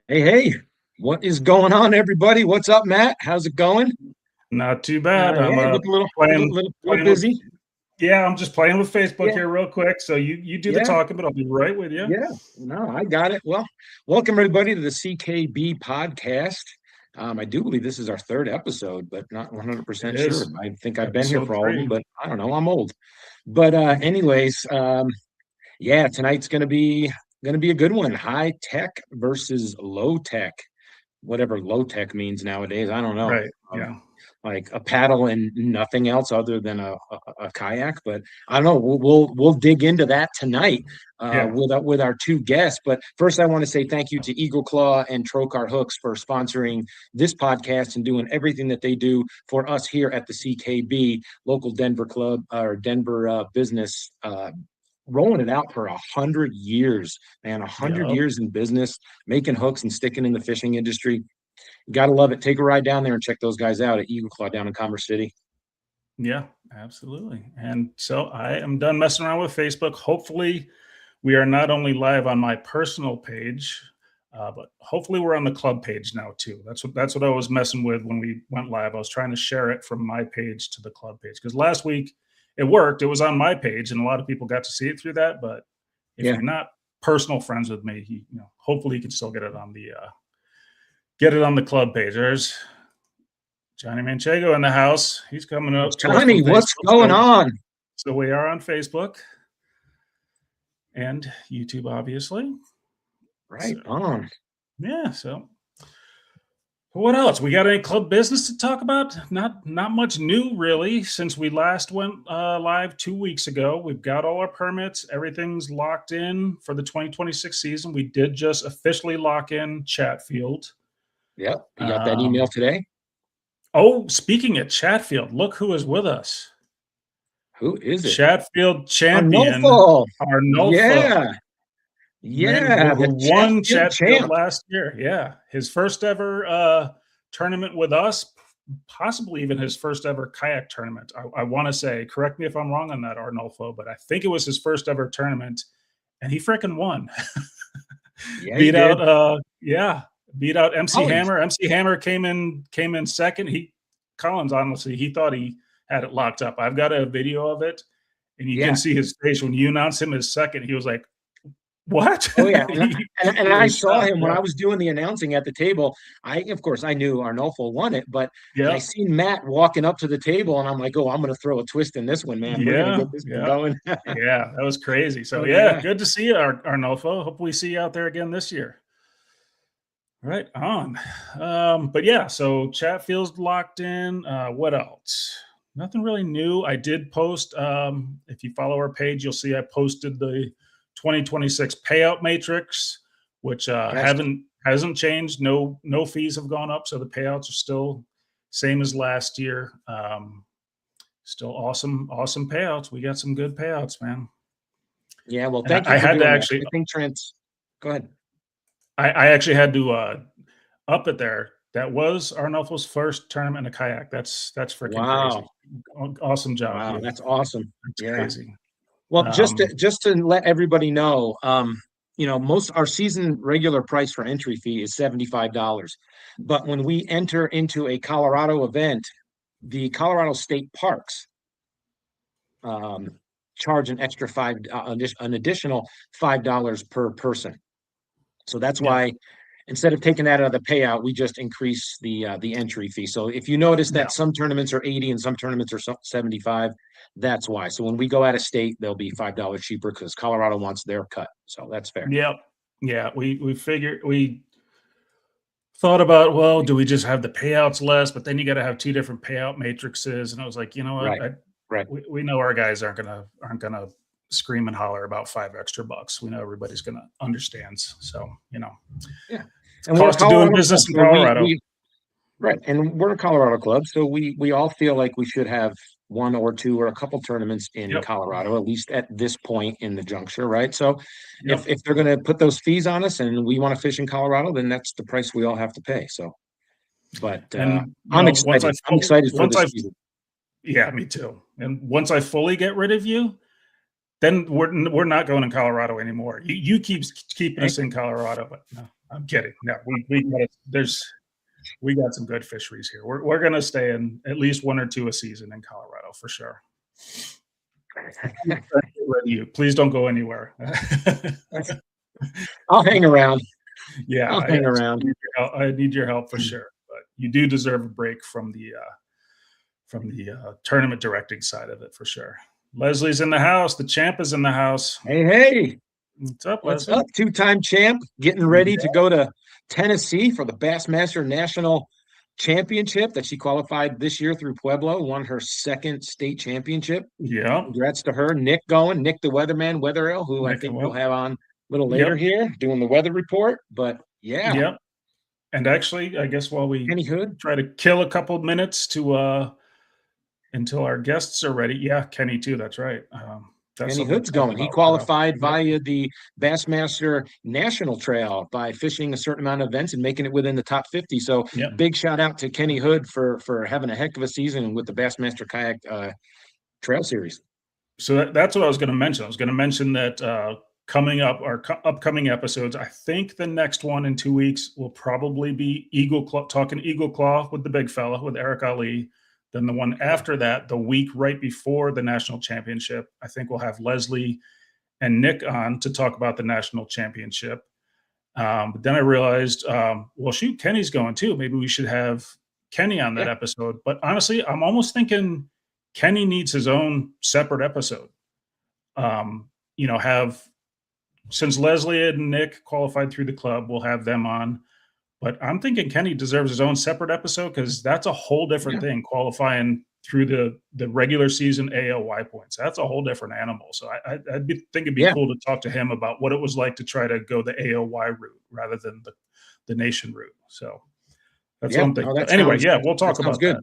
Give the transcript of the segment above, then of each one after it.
Hey, what is going on, everybody? What's up, Matt? How's it going? Not too bad. I'm Yeah, you look a little, little, playing little, little playing with busy. yeah, I'm just playing with Facebook Yeah, here real quick. So you do the yeah, talking, but I'll be right with you. yeah. No, I got it. Well, welcome everybody to the CKB podcast. I do believe this is our third episode, but not It 100% sure. is I think I've been here episode for all of them, 3. but I don't know. I'm old. But anyways, yeah, tonight's gonna be a good one. High tech versus low tech, whatever low tech means nowadays. I don't know. Right. Um, Yeah. like a paddle and nothing else other than a kayak. But I don't know. We'll dig into that tonight Yeah. with our two guests. But first, I want to say thank you to Eagle Claw and Trocar Hooks for sponsoring this podcast and doing everything that they do for us here at the CKB local Denver club or Denver business. Rolling it out for 100 years, man, 100 years in business, making hooks and sticking in the fishing industry. Gotta love it. Take a ride down there and check those guys out at Eagle Claw down in Commerce City. Yeah, absolutely. And so I am done messing around with Facebook. Hopefully, we are not only live on my personal page, but hopefully we're on the club page now too. That's what I was messing with when we went live. I was trying to share it from my page to the club page because last week it worked. It was on my page, and a lot of people got to see it through that. But if Yeah. you're not personal friends with me, hopefully you can still get it on the club page. There's Johnny Manchego in the house. He's coming up to us Johnny, from what's Facebook. going on? So we are on Facebook and YouTube, obviously. Right So, on. yeah. So what else? We got any club business to talk about? Not much new really since we last went live 2 weeks ago. We've got all our permits. Everything's locked in for the 2026 season. We did just officially lock in Chatfield. Yep. You got that email today? Oh, speaking of Chatfield, look who is with us. Who is it? Chatfield champion Arnolfo. Arnolfo. Yeah. Man, Yeah. who The won Chatfield Chatfield champ. last year. Yeah. His first ever tournament with us, possibly even his first ever kayak tournament. I want to say, correct me if I'm wrong on that, Arnolfo, but I think it was his first ever tournament, and he freaking won. Yeah, beat out MC Oh, Hammer. MC Hammer came in second. Collins, honestly, he thought he had it locked up. I've got a video of it, and you yeah. can see his face when you announced him as second. He was like, what? Oh yeah, and He I was saw shocked. him when I was doing the announcing at the table. Of course, I knew Arnolfo won it, but I Yeah. seen Matt walking up to the table, and I'm like, "Oh, I'm going to throw a twist in this one, man. We're going to Yeah. get this one Yeah. going." Yeah. That was crazy. So, Oh yeah, yeah, good to see you, Arnolfo. Hope we see you out there again this year. Right on. But yeah, so Chatfield's locked in. What else? Nothing really new. I did post, if you follow our page, you'll see I posted the 2026 payout matrix, which yes, hasn't changed. No fees have gone up, so the payouts are still same as last year. Still awesome payouts. We got some good payouts, man. yeah. Well, And thank you I for had to doing that. actually, I think Trent's. Go ahead. I actually had to up it there. That was Arnolfo's first tournament in a kayak. That's freaking crazy. Wow, Awesome job, wow, dude. that's awesome. That's Yeah. crazy. Well, Um, just to let everybody know, most our season regular price for entry fee is $75. But when we enter into a Colorado event, the Colorado State Parks um, charge an extra an additional $5 per person. So that's yeah, why instead of taking that out of the payout, we just increase the entry fee. So if you notice yeah, that some tournaments are 80 and some tournaments are 75, that's why. So when we go out of state, they'll be $5 cheaper because Colorado wants their cut. So that's fair. yeah, yeah. We thought about, well, do we just have the payouts less? But then you got to have two different payout matrices, and I was like, you know what? Right. Right. We know our guys aren't gonna scream and holler about $5 extra. We know everybody's gonna understands. So Yeah. it's And we're a cost of doing Colorado club, business in so Colorado. right. And we're a Colorado club, so we all feel like we should have one or two or a couple tournaments in Yep. Colorado, at least at this point in the juncture, right? So Yep. if they're going to put those fees on us and we want to fish in Colorado, then that's the price we all have to pay. So, but And I'm once excited. I'm excited for once this I season. yeah, me too. And once I fully get rid of you, then we're not going in Colorado anymore. You keep keeping Okay? us in Colorado, but no. I'm kidding. No, we got some good fisheries here. We're gonna stay in at least 1 or 2 a season in Colorado for sure. You please don't go anywhere. I'll hang around. Yeah, I'll hang around. I need your help for sure. But you do deserve a break from the tournament directing side of it for sure. Leslie's in the house. The champ is in the house. Hey, What's up, what's Leslie? up? Two-time champ, getting ready to go to Tennessee for the Bassmaster National Championship that she qualified this year through Pueblo, won her second state championship. Yeah. Congrats to her. Nick going, Nick the weatherman, Weatherell, who I think we'll have on a little later here doing the weather report. But yeah. Yep. And actually, I guess while we Kenny Hood try to kill a couple of minutes to until our guests are ready. Yeah, Kenny too. That's right. That's Kenny Hood's going. He qualified via the Bassmaster National Trail by fishing a certain amount of events and making it within the top 50. So big shout out to Kenny Hood for having a heck of a season with the Bassmaster Kayak Trail Series. So that's what I was going to mention. I was going to mention that coming up, our upcoming episodes, I think the next one in 2 weeks will probably be talking Eagle Claw with the big fella, with Eric Ali. Then the one after that, the week right before the national championship, I think we'll have Leslie and Nick on to talk about the national championship. But then I realized, well, shoot, Kenny's going too. Maybe we should have Kenny on that episode. But honestly, I'm almost thinking Kenny needs his own separate episode. Since Leslie and Nick qualified through the club, we'll have them on. But I'm thinking Kenny deserves his own separate episode because that's a whole different thing, qualifying through the regular season AOY points. That's a whole different animal. So I think it'd be cool to talk to him about what it was like to try to go the AOY route rather than the nation route. So that's what I'm thinking. But anyway, we'll talk about that.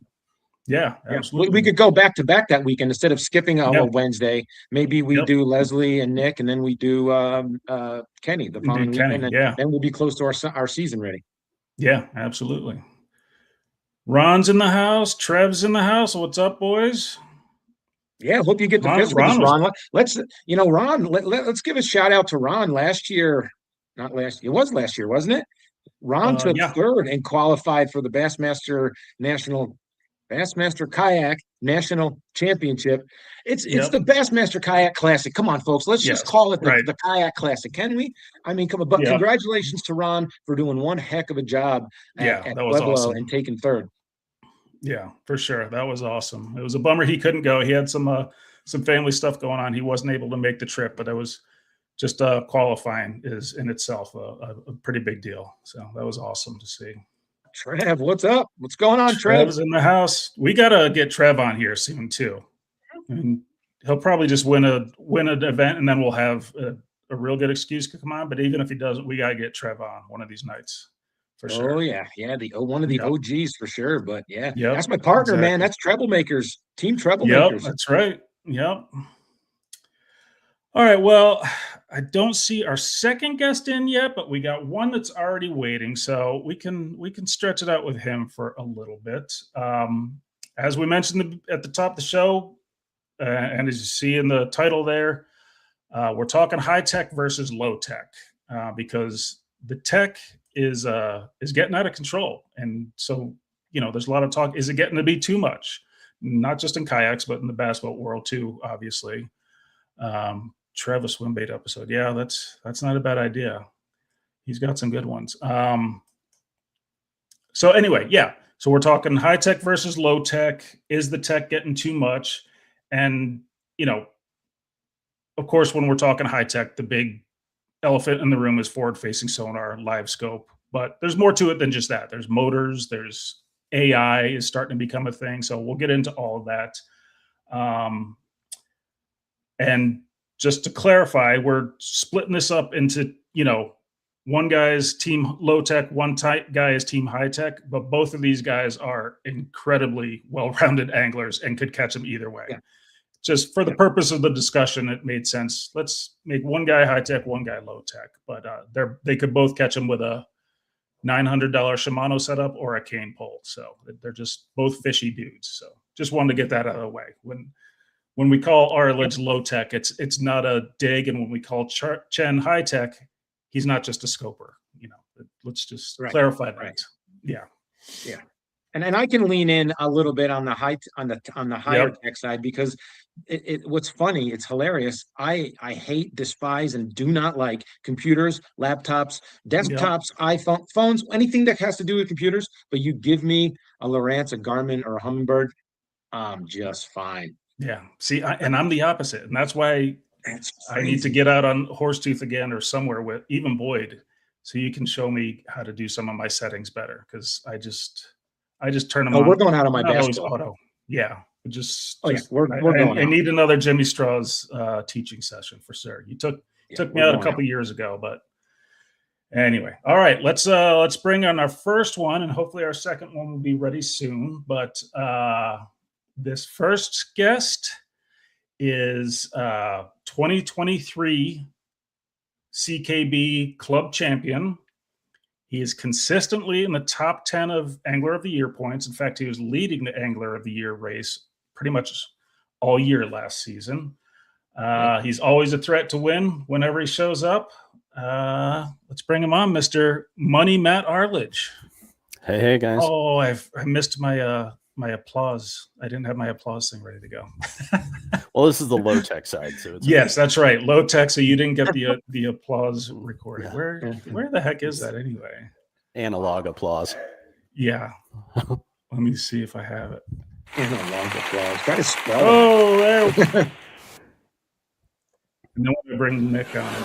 Yeah, absolutely. We could go back to back that weekend instead of skipping a Wednesday. Maybe we do Leslie and Nick, and then we do Kenny the following weekend, and then we'll be close to our season ready. Yeah, absolutely. Ron's in the house. Trev's in the house. What's up, boys? Yeah, hope you get to visit with us, Ron. Let's give a shout out to Ron. Last year, it was last year, wasn't it? Ron took third and qualified for the Bassmaster Kayak National Championship. It's the Bassmaster Kayak Classic. Come on, folks. Let's just call it the Kayak Classic. Can we? I mean, come on. But congratulations to Ron for doing one heck of a job at Pueblo and taking third. Yeah, for sure. That was awesome. It was a bummer he couldn't go. He had some family stuff going on. He wasn't able to make the trip, but it was just qualifying is in itself a pretty big deal. So that was awesome to see. Trev, what's up? What's going on, Trev? Trev's in the house. We gotta get Trev on here soon too. And he'll probably just win an event, and then we'll have a real good excuse to come on. But even if he doesn't, we gotta get Trev on one of these nights for sure. Oh yeah, one of the OGs for sure. But that's my partner, man. That's Treblemakers, Team Treblemakers. Yep, that's right. Yep. All right. Well, I don't see our second guest in yet, but we got one that's already waiting, so we can stretch it out with him for a little bit. As we mentioned at the top of the show, and as you see in the title there, we're talking high tech versus low tech because the tech is getting out of control, and so there's a lot of talk. Is it getting to be too much? Not just in kayaks, but in the bass boat world too, obviously. Trev, a swim bait episode. Yeah, that's not a bad idea. He's got some good ones. So anyway, so we're talking high tech versus low tech. Is the tech getting too much? And of course, when we're talking high tech, the big elephant in the room is forward facing sonar, live scope. But there's more to it than just that. There's motors. There's AI is starting to become a thing. So we'll get into all of that. And just to clarify, we're splitting this up into, one guy's team low tech, one guy is team high tech, but both of these guys are incredibly well-rounded anglers and could catch them either way. Yeah. Just for the purpose of the discussion, it made sense. Let's make one guy high tech, one guy low tech, but they could both catch them with a $900 Shimano setup or a cane pole. So they're just both fishy dudes. So just wanted to get that out of the way. When we call Arledge low tech, it's not a dig, and when we call Chen high tech, he's not just a scoper. Let's just Right. clarify that. Right. Yeah. Yeah. And I can lean in a little bit on the higher tech side, because what's funny, it's hilarious. I hate, despise, and do not like computers, laptops, desktops, iPhone, phones, anything that has to do with computers. But you give me a Lowrance, a Garmin, or a Humminbird, I'm just fine. Yeah. See, and I'm the opposite, and that's why That's I need to crazy. get out on Horsetooth again or somewhere with even Boyd, so you can show me how to do some of my settings better, because I just turn them Oh, we're on. going out on my Not always basketball. auto. Yeah. Oh yeah, we're going I out. need another Jimmy Straws teaching session for sure. You took Yeah, me we're out a going couple out. years ago, but anyway. All right, let's bring on our first one, and hopefully our second one will be ready soon. But this first guest is 2023 CKB club champion. He is consistently in the top 10 of Angler of the Year points. In fact, he was leading the Angler of the Year race pretty much all year last season. He's always a threat to win whenever he shows up. Let's bring him on, Mr. Money Matt Arledge. Hey guys. Oh, I missed my my applause. I didn't have my applause thing ready to go. Well, this is the low tech side, so it's yes, that's right. Low tech, so you didn't get the applause recording. Yeah. Where the heck is that anyway? Analog applause. Yeah. Let me see if I have it. Analog applause. Got to spell it. Oh, there. And then when I bring Nick on.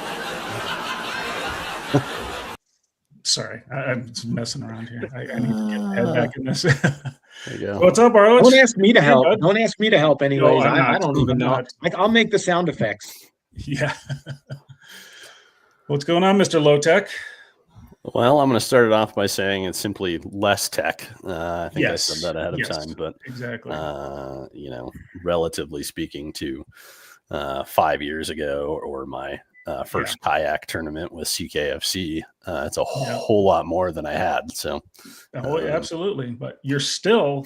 Sorry, I'm just messing around here. I need to get my head back in this. There you go. What's up, Arledge? Don't ask me to help. bud. Don't ask me to help anyways. I'm I not. don't even I'm know. not. I'll make the sound effects. Yeah. What's going on, Mr. Low Tech? Well, I'm going to start it off by saying it's simply less tech. I think Yes. I said that ahead of Yes. time, but Exactly. relatively speaking to 5 years ago or my first kayak tournament with CKFC, it's a whole lot more than I had. So, absolutely. But you're still,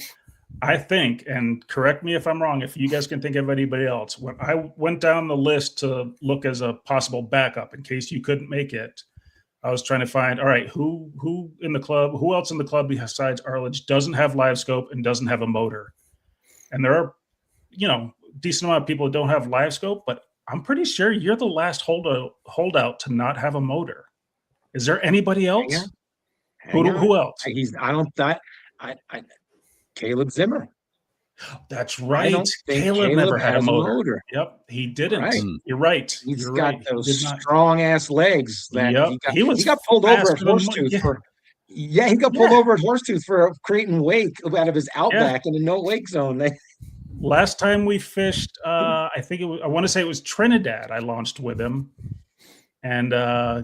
I think, and correct me if I'm wrong, if you guys can think of anybody else, when I went down the list to look as a possible backup in case you couldn't make it, I was trying to find, all right, who else in the club besides Arledge doesn't have live scope and doesn't have a motor? And there are, decent amount of people who don't have live scope, but I'm pretty sure you're the last holdout to not have a motor. Is there anybody else? Who else? Caleb Zimmer. That's right. Caleb never had a motor. Yep, he didn't. Right. You're right. He's got those strong ass legs. That he got pulled over at Horsetooth for. Yeah, he got pulled over at Horsetooth for creating wake out of his outback in a no wake zone. Last time we fished, I want to say it was Trinidad. I launched with him, and I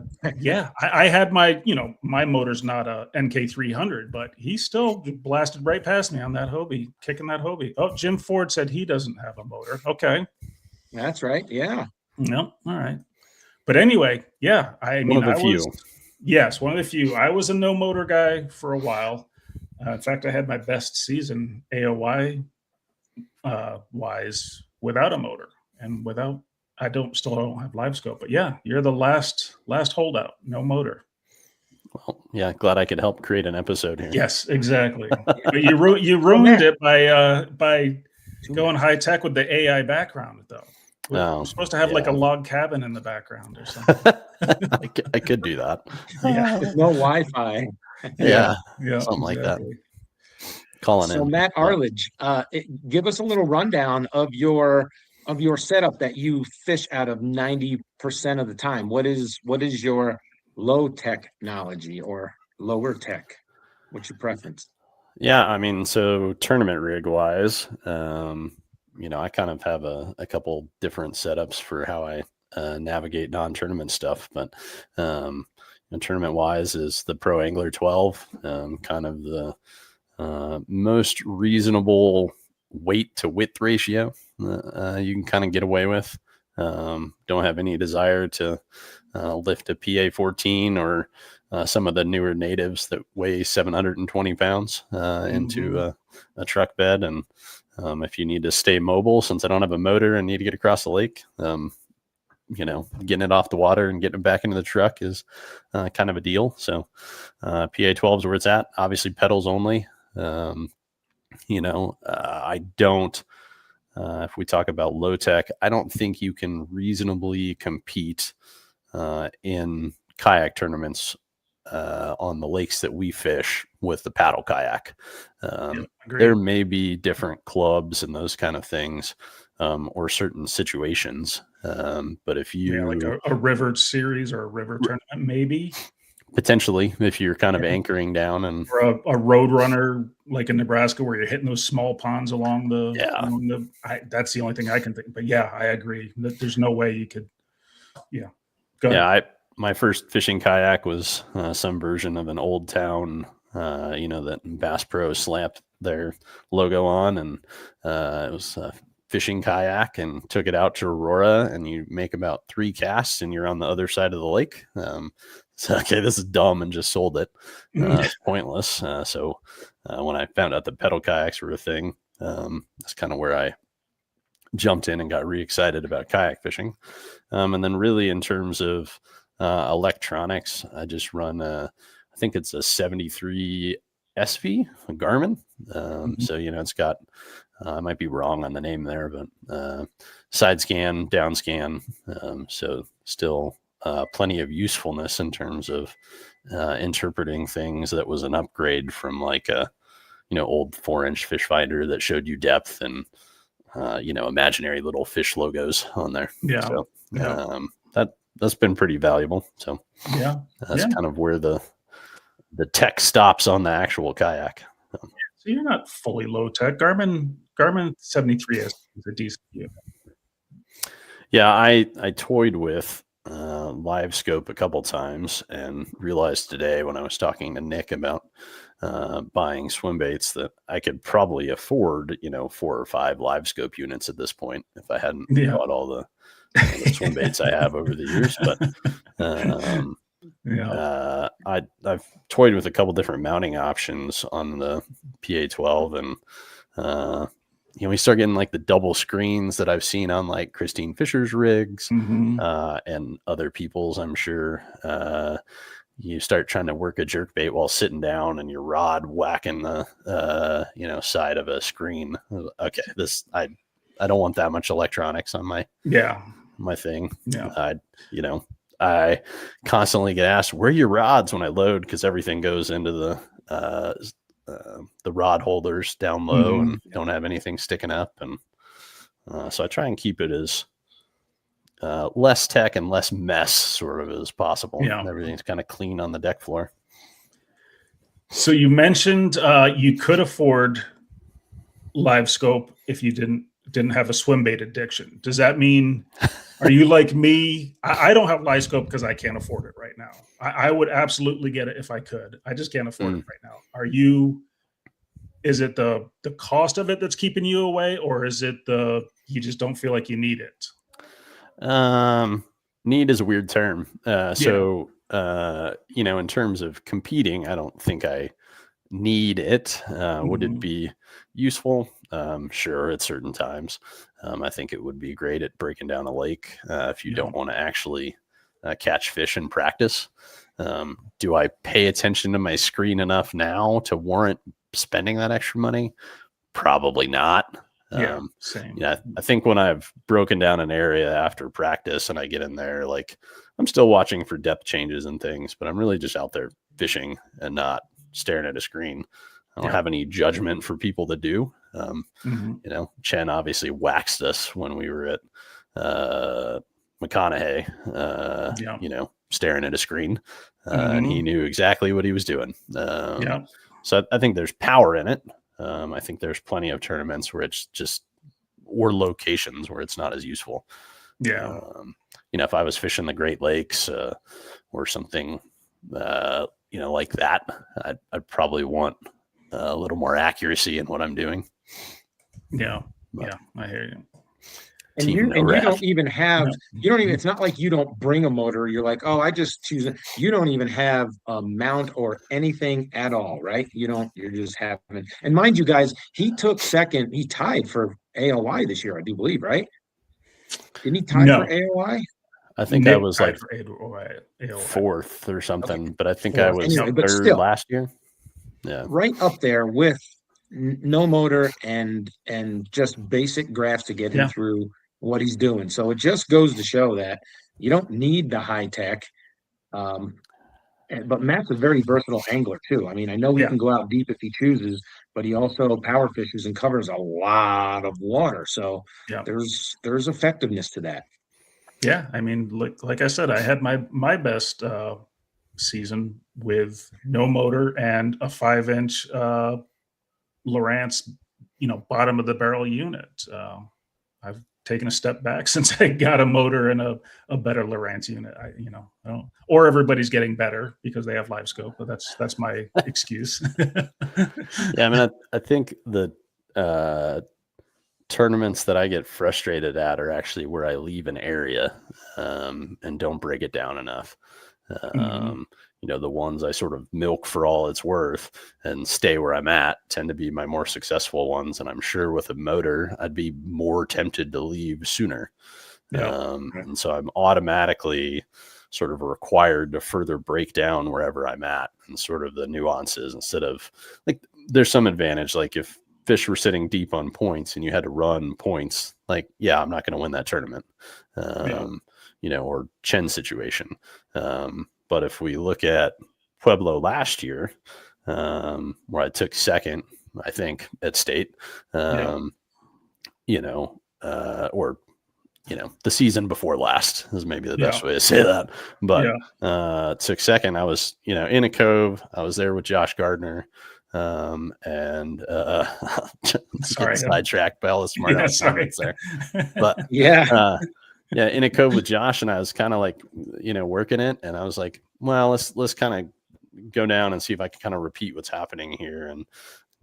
had my motor's not a NK300, but he still blasted right past me on that Hobie, kicking that Hobie. Oh, Jim Ford said he doesn't have a motor. Okay, that's right. Yeah. No, all right. But anyway, yeah. One of the few. Yes, one of the few. I was a no motor guy for a while. In fact, I had my best season AOY wise without a motor and still don't have live scope, but yeah, you're the last holdout, no motor. Well, yeah, glad I could help create an episode here. Yes, exactly. But you ruined it by going high tech with the AI background though. We're supposed to have like a log cabin in the background or something. I could do that. Yeah. With no Wi-Fi. Yeah, something like that. So Matt Arledge, give us a little rundown of your setup that you fish out of 90% of the time. What is your low technology or lower tech? What's your preference? Yeah, I mean, so tournament rig wise, I kind of have a couple different setups for how I navigate non-tournament stuff, but tournament wise is the Pro Angler 12, kind of the most reasonable weight to width ratio you can kind of get away with. Don't have any desire to lift a PA 14 or some of the newer natives that weigh 720 pounds into a truck bed. And if you need to stay mobile, since I don't have a motor and need to get across the lake, getting it off the water and getting it back into the truck is kind of a deal. So PA 12 is where it's at. Obviously pedals only. I don't, if we talk about low tech, I don't think you can reasonably compete in kayak tournaments on the lakes that we fish with the paddle kayak. There may be different clubs and those kind of things, or certain situations. But if you like a river series or a river tournament, maybe potentially, if you're kind of anchoring down or a road runner like in Nebraska where you're hitting those small ponds along the that's the only thing I can think. But yeah, I agree that there's no way you could. Yeah. Go ahead. My first fishing kayak was some version of an Old Town, that Bass Pro slapped their logo on, and it was a fishing kayak, and took it out to Aurora, and you make about 3 casts and you're on the other side of the lake. So, okay, this is dumb, and just sold it. It's pointless. So when I found out that pedal kayaks were a thing, that's kind of where I jumped in and got re-excited about kayak fishing. And then really in terms of electronics, I just run I think it's a 73 SV, a Garmin. So, it's got, I might be wrong on the name there, but side scan, down scan. So still plenty of usefulness in terms of interpreting things. That was an upgrade from like a, old 4-inch fish finder that showed you depth and, imaginary little fish logos on there. Yeah. So, that's been pretty valuable. So that's kind of where the tech stops on the actual kayak. So you're not fully low tech. Garmin 73 is a decent unit. Yeah, I toyed with live scope a couple times and realized today when I was talking to Nick about buying swim baits that I could probably afford 4 or 5 live scope units at this point if I hadn't bought all the swim baits I have over the years. But I've toyed with a couple different mounting options on the PA 12, and we start getting like the double screens that I've seen on like Christine Fisher's rigs and other people's, I'm sure. You start trying to work a jerk bait while sitting down and your rod whacking the side of a screen. Okay, I don't want that much electronics on my thing. I constantly get asked, where are your rods when I load? Because everything goes into the rod holders down low and don't have anything sticking up. And so I try and keep it as less tech and less mess sort of as possible. Yeah. Everything's kind of clean on the deck floor. So you mentioned you could afford live scope if you didn't have a swim bait addiction. Does that mean, are you like me? I don't have live scope because I can't afford it right now. I would absolutely get it if I could. I just can't afford it right now. Is it the cost of it that's keeping you away, or is it you just don't feel like you need it? Need is a weird term. So, in terms of competing, I don't think I need it. Would it be useful? Sure, at certain times. I think it would be great at breaking down a lake if you don't want to actually catch fish in practice. Do I pay attention to my screen enough now to warrant spending that extra money? Probably not. Same. I think when I've broken down an area after practice and I get in there, like I'm still watching for depth changes and things, but I'm really just out there fishing and not staring at a screen. I don't have any judgment for people that do. Chen obviously waxed us when we were at McConaughey, staring at a screen, and he knew exactly what he was doing. So I think there's power in it. I think there's plenty of tournaments where it's just, or locations where it's not as useful. If I was fishing the Great Lakes or something, like that, I'd probably want a little more accuracy in what I'm doing. I hear you. And you don't even have, it's not like you don't bring a motor. You're like, oh, I just choose it. You don't even have a mount or anything at all, right? You're just having, and mind you guys, he tied for AOI this year, I do believe, right? Didn't he tie for AOI? I think I was like for AOY. fourth or something, Okay. but I think I Fourth. was Anyway, but third still, last year. Yeah. right up there with no motor and just basic graphs to get him Yeah. through what he's doing. So it just goes to show that you don't need the high tech. But Matt's a very versatile angler too. I mean, I know he Yeah. can go out deep if he chooses, but he also power fishes and covers a lot of water. So Yeah. there's effectiveness to that. Yeah. I mean, like I said, I had my best season with no motor and a 5-inch Lowrance, bottom of the barrel unit. I've taken a step back since I got a motor and a better Lowrance unit. I don't, or everybody's getting better because they have live scope, but that's my excuse. Yeah, I mean, I think the tournaments that I get frustrated at are actually where I leave an area and don't break it down enough. Mhm. The ones I sort of milk for all it's worth and stay where I'm at tend to be my more successful ones. And I'm sure with a motor, I'd be more tempted to leave sooner. Yeah. And so I'm automatically sort of required to further break down wherever I'm at and sort of the nuances instead of like, there's some advantage. Like if fish were sitting deep on points and you had to run points, like, yeah, I'm not going to win that tournament. Or Chen situation. But if we look at Pueblo last year, where I took second, I think at state, or the season before last is maybe the best way to say that. But took second. I was, in a cove. I was there with Josh Gardner. And Sorry, sidetracked by all the smart comments there. But Yeah. yeah, in a cove with Josh, and I was kind of like, working it, and I was like, well, let's kind of go down and see if I can kind of repeat what's happening here. And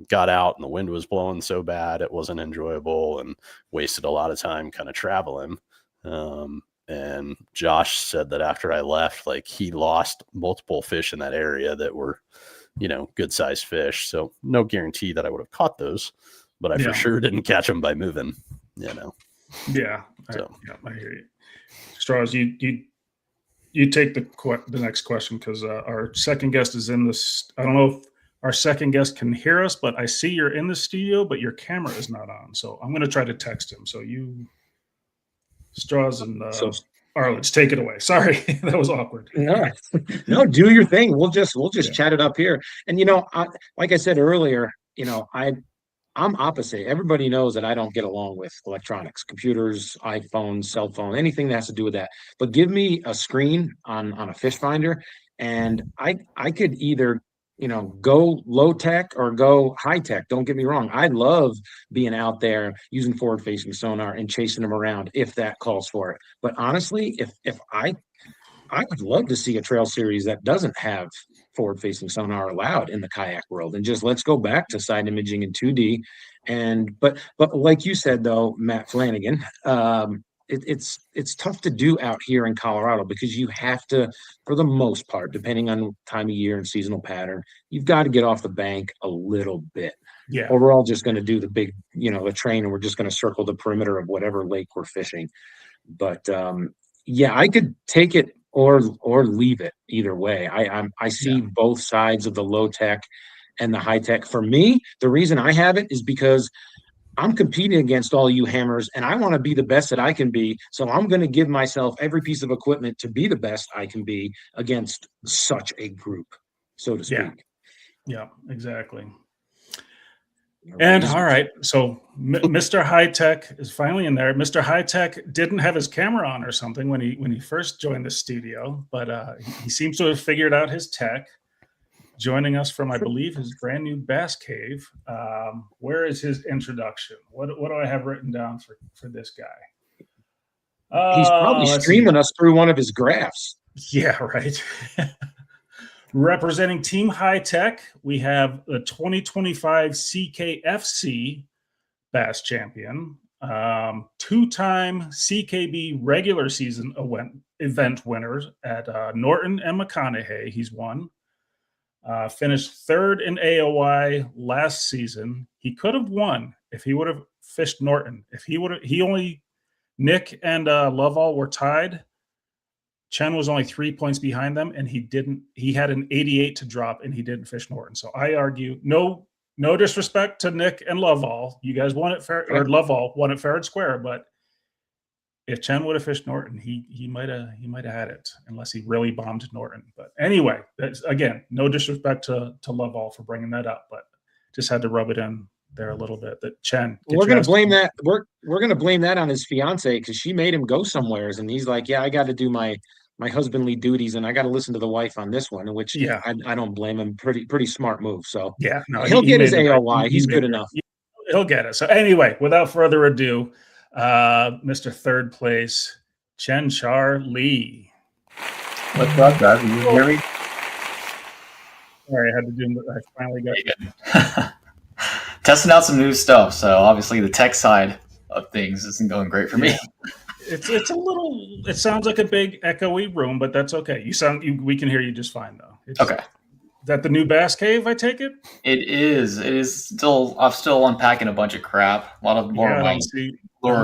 got out, and the wind was blowing so bad it wasn't enjoyable, and wasted a lot of time kind of traveling. And Josh said that after I left, like he lost multiple fish in that area that were, good sized fish. So no guarantee that I would have caught those, but I for sure didn't catch them by moving. Yeah. So I hear you. Straws, you take the next question because our second guest is in this. I don't know if our second guest can hear us, but I see you're in the studio, but your camera is not on. So I'm going to try to text him. So you, Straws and Arledge, take it away. Sorry, that was awkward. No, do your thing. We'll just chat it up here. And like I said earlier, I'm opposite. Everybody knows that I don't get along with electronics, computers, iPhones, cell phone, anything that has to do with that. But give me a screen on a fish finder, and I could either go low tech or go high tech. Don't get me wrong. I love being out there using forward facing sonar and chasing them around if that calls for it. But honestly, if I would love to see a trail series that doesn't have forward-facing sonar allowed in the kayak world, and just let's go back to side imaging in 2D. But like you said though, Matt Flanagan, it's tough to do out here in Colorado because you have to, for the most part, depending on time of year and seasonal pattern, you've got to get off the bank a little bit. Yeah. Or we're all just going to do the big, the train, and we're just going to circle the perimeter of whatever lake we're fishing. But yeah, I could take it or leave it either way. I see both sides of the low tech and the high tech. For me, the reason I have it is because I'm competing against all you hammers, and I want to be the best that I can be. So I'm going to give myself every piece of equipment to be the best I can be against such a group, so to speak. Yeah, exactly. And all right, so Mr. High Tech is finally in there. Mr. High Tech didn't have his camera on or something when he first joined the studio, but he seems to have figured out his tech. Joining us from, I believe, his brand new bass cave. Where is his introduction? What do I have written down for this guy? He's probably streaming us through one of his graphs. Yeah, right. Representing Team High Tech, we have the 2025 CKFC Bass Champion, two-time CKB regular season event winner at Norton and McConaughey. He's won. Finished third in AOY last season. He could have won if he would have fished Norton. If Nick and Lovall were tied. Chen was only 3 points behind them, and he had an 88 to drop, and he didn't fish Norton. So I argue, no disrespect to Nick and Lovall. You guys won it fair, or Lovall won it fair and square, but if Chen would have fished Norton, he might have had it, unless he really bombed Norton. But anyway, that's, again, no disrespect to Lovall for bringing that up, but just had to rub it in there a little bit. That Chen, we're going to blame that. We're going to blame that on his fiance, because she made him go somewheres, and he's like, "Yeah, I got to do my husbandly duties, and I got to listen to the wife on this one." Which I don't blame him. Pretty smart move. So yeah, no, he'll get his AOY. He's good enough. He'll get it. So anyway, without further ado, Mr. Third Place, Chenchar Lee. What's up, guys? Can you hear me? Sorry, I had to do. I finally got testing out some new stuff. So obviously, the tech side of things isn't going great for me. It's a little. It sounds like a big echoey room, but that's okay. We can hear you just fine though. Okay. Is that the new Bass Cave? I take it. It is. It is still. I'm still unpacking a bunch of crap. A lot of more. I don't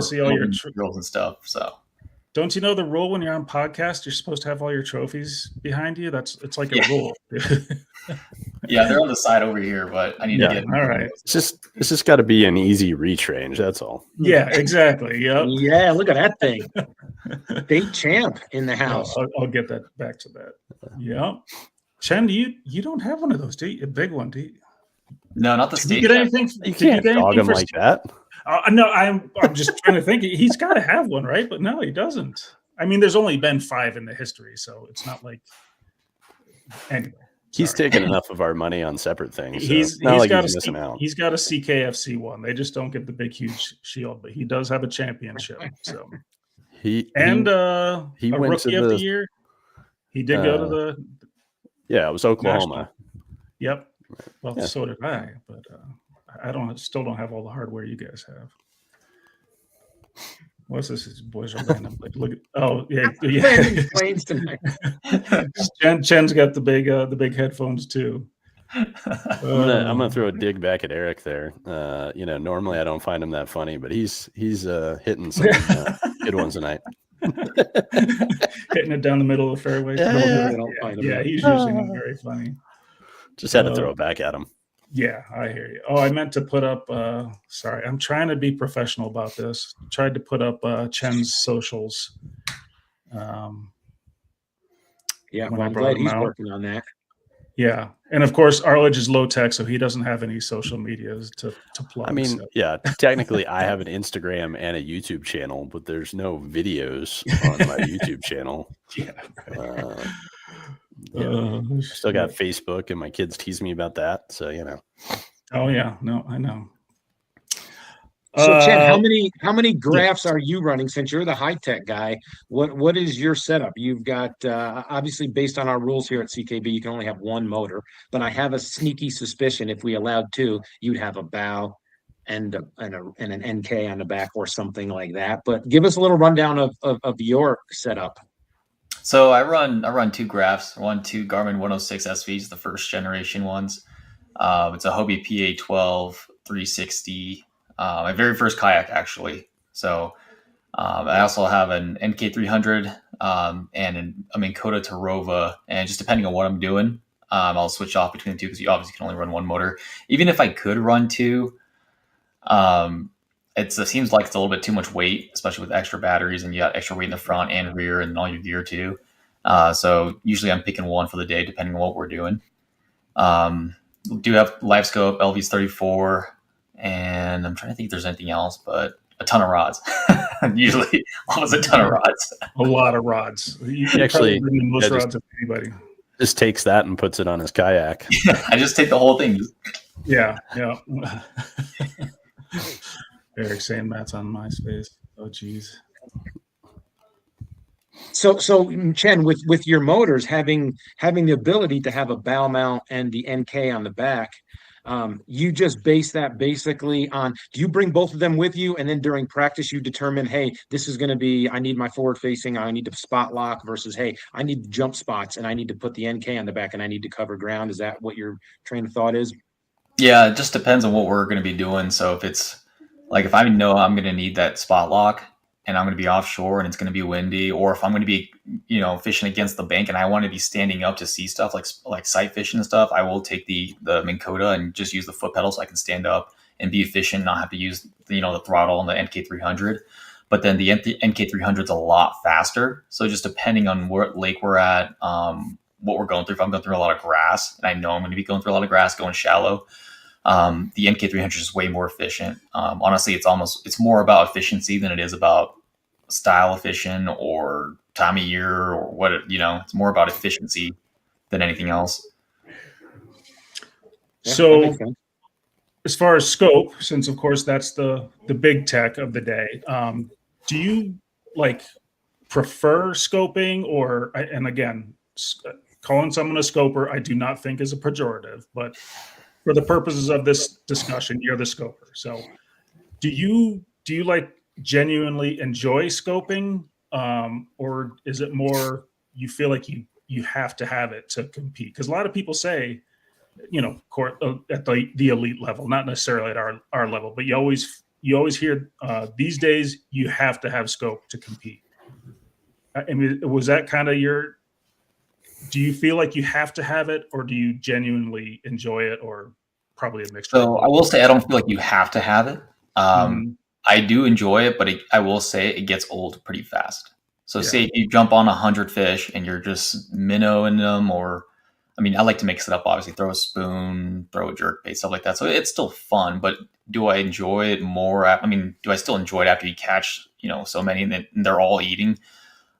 see all your drills and stuff. So. Don't you know the rule when you're on podcast? You're supposed to have all your trophies behind you. It's like a rule. Yeah, they're on the side over here, but I need to get. All right. It's just got to be an easy reach range. That's all. Yeah, exactly. Yep. Yeah, look at that thing. State champ in the house. I'll get that back to that. Yeah. Chen, you don't have one of those, do you? A big one, do you? No, not the state. You get anything? You can't dog him like that. No, I'm just trying to think. He's got to have one, right? But no, he doesn't. I mean, there's only been 5 in the history, so it's not like. Anyway, he's taken enough of our money on separate things. So he's got missing out. He's got a CKFC one. They just don't get the big, huge shield, but he does have a championship. So he went rookie of the year. He did go to the. Yeah, it was Oklahoma. National. Yep. Well, so did I, but. I still don't have all the hardware you guys have. What's this? His boys are random. Like, look at Planes tonight. Chen's got the big headphones too. I'm gonna throw a dig back at Eric there. Normally I don't find him that funny, but he's hitting some good ones tonight. Hitting it down the middle of the fairway. He's usually not very funny. Just had to throw it back at him. Yeah, I hear you. Oh, I meant to put up, sorry, I'm trying to be professional about this. Tried to put up Chen's socials. I'm glad he's working on that. Yeah. And of course, Arledge is low tech, so he doesn't have any social medias to plug. I mean, technically I have an Instagram and a YouTube channel, but there's no videos on my YouTube channel. Still got Facebook, and my kids tease me about that. So Oh yeah, no, I know. So Chen, how many graphs are you running? Since you're the high tech guy, what is your setup? You've got obviously based on our rules here at CKB, you can only have one motor, but I have a sneaky suspicion if we allowed 2, you'd have a bow and an NK on the back or something like that. But give us a little rundown of your setup. So I run 2 graphs. 2 Garmin 106 SVs, the first generation ones. It's a Hobie PA12 360, my very first kayak actually. So I also have an NK300 and a Minn Kota Tarova, and just depending on what I'm doing, I'll switch off between the 2 because you obviously can only run 1 motor. Even if I could run 2, it seems like it's a little bit too much weight, especially with extra batteries, and you got extra weight in the front and rear and all your gear too. So usually I'm picking 1 for the day, depending on what we're doing. We do have live scope, LVs 34, and I'm trying to think if there's anything else, but a ton of rods. Usually almost a ton of rods. A lot of rods. He actually most rods of anybody. Just takes that and puts it on his kayak. I just take the whole thing. Yeah. Eric saying Matt's on MySpace. Oh, geez. So Chen, with your motors having the ability to have a bow mount and the NK on the back, you just base that basically on. Do you bring both of them with you, and then during practice you determine, hey, this is going to be, I need my forward facing, I need to spot lock, versus, hey, I need jump spots and I need to put the NK on the back and I need to cover ground? Is that what your train of thought is? Yeah, it just depends on what we're going to be doing. So if it's like, if I know I'm going to need that spot lock, and I'm going to be offshore and it's going to be windy, or if I'm going to be, fishing against the bank and I want to be standing up to see stuff like sight fishing and stuff, I will take the Minn Kota and just use the foot pedal so I can stand up and be efficient, not have to use, the throttle on the NK300. But then the NK300 is a lot faster. So just depending on what lake we're at, what we're going through, if I'm going through a lot of grass, and I know I'm going to be going through a lot of grass, going shallow, the NK300 is way more efficient. Honestly, it's more about efficiency than it is about style efficient or time of year or what, it's more about efficiency than anything else. Yeah, So that makes sense. as far as scope, since of course that's the big tech of the day, do you prefer scoping, or, and again, calling someone a scoper, I do not think is a pejorative, but for the purposes of this discussion, you're the scoper. So do you genuinely enjoy scoping, or is it more you feel like you have to have it to compete? Because a lot of people say, at the elite level, not necessarily at our level, but you always hear these days you have to have scope to compete. I mean, was that kind of do you feel like you have to have it, or do you genuinely enjoy it, or probably a mixture? So I will say I don't feel like you have to have it. I do enjoy it, but I will say it gets old pretty fast. So say if you jump on 100 fish and you're just minnowing them, or, I like to mix it up, obviously, throw a spoon, throw a jerkbait, stuff like that. So it's still fun, but do I enjoy it more? Do I still enjoy it after you catch, so many and they're all eating?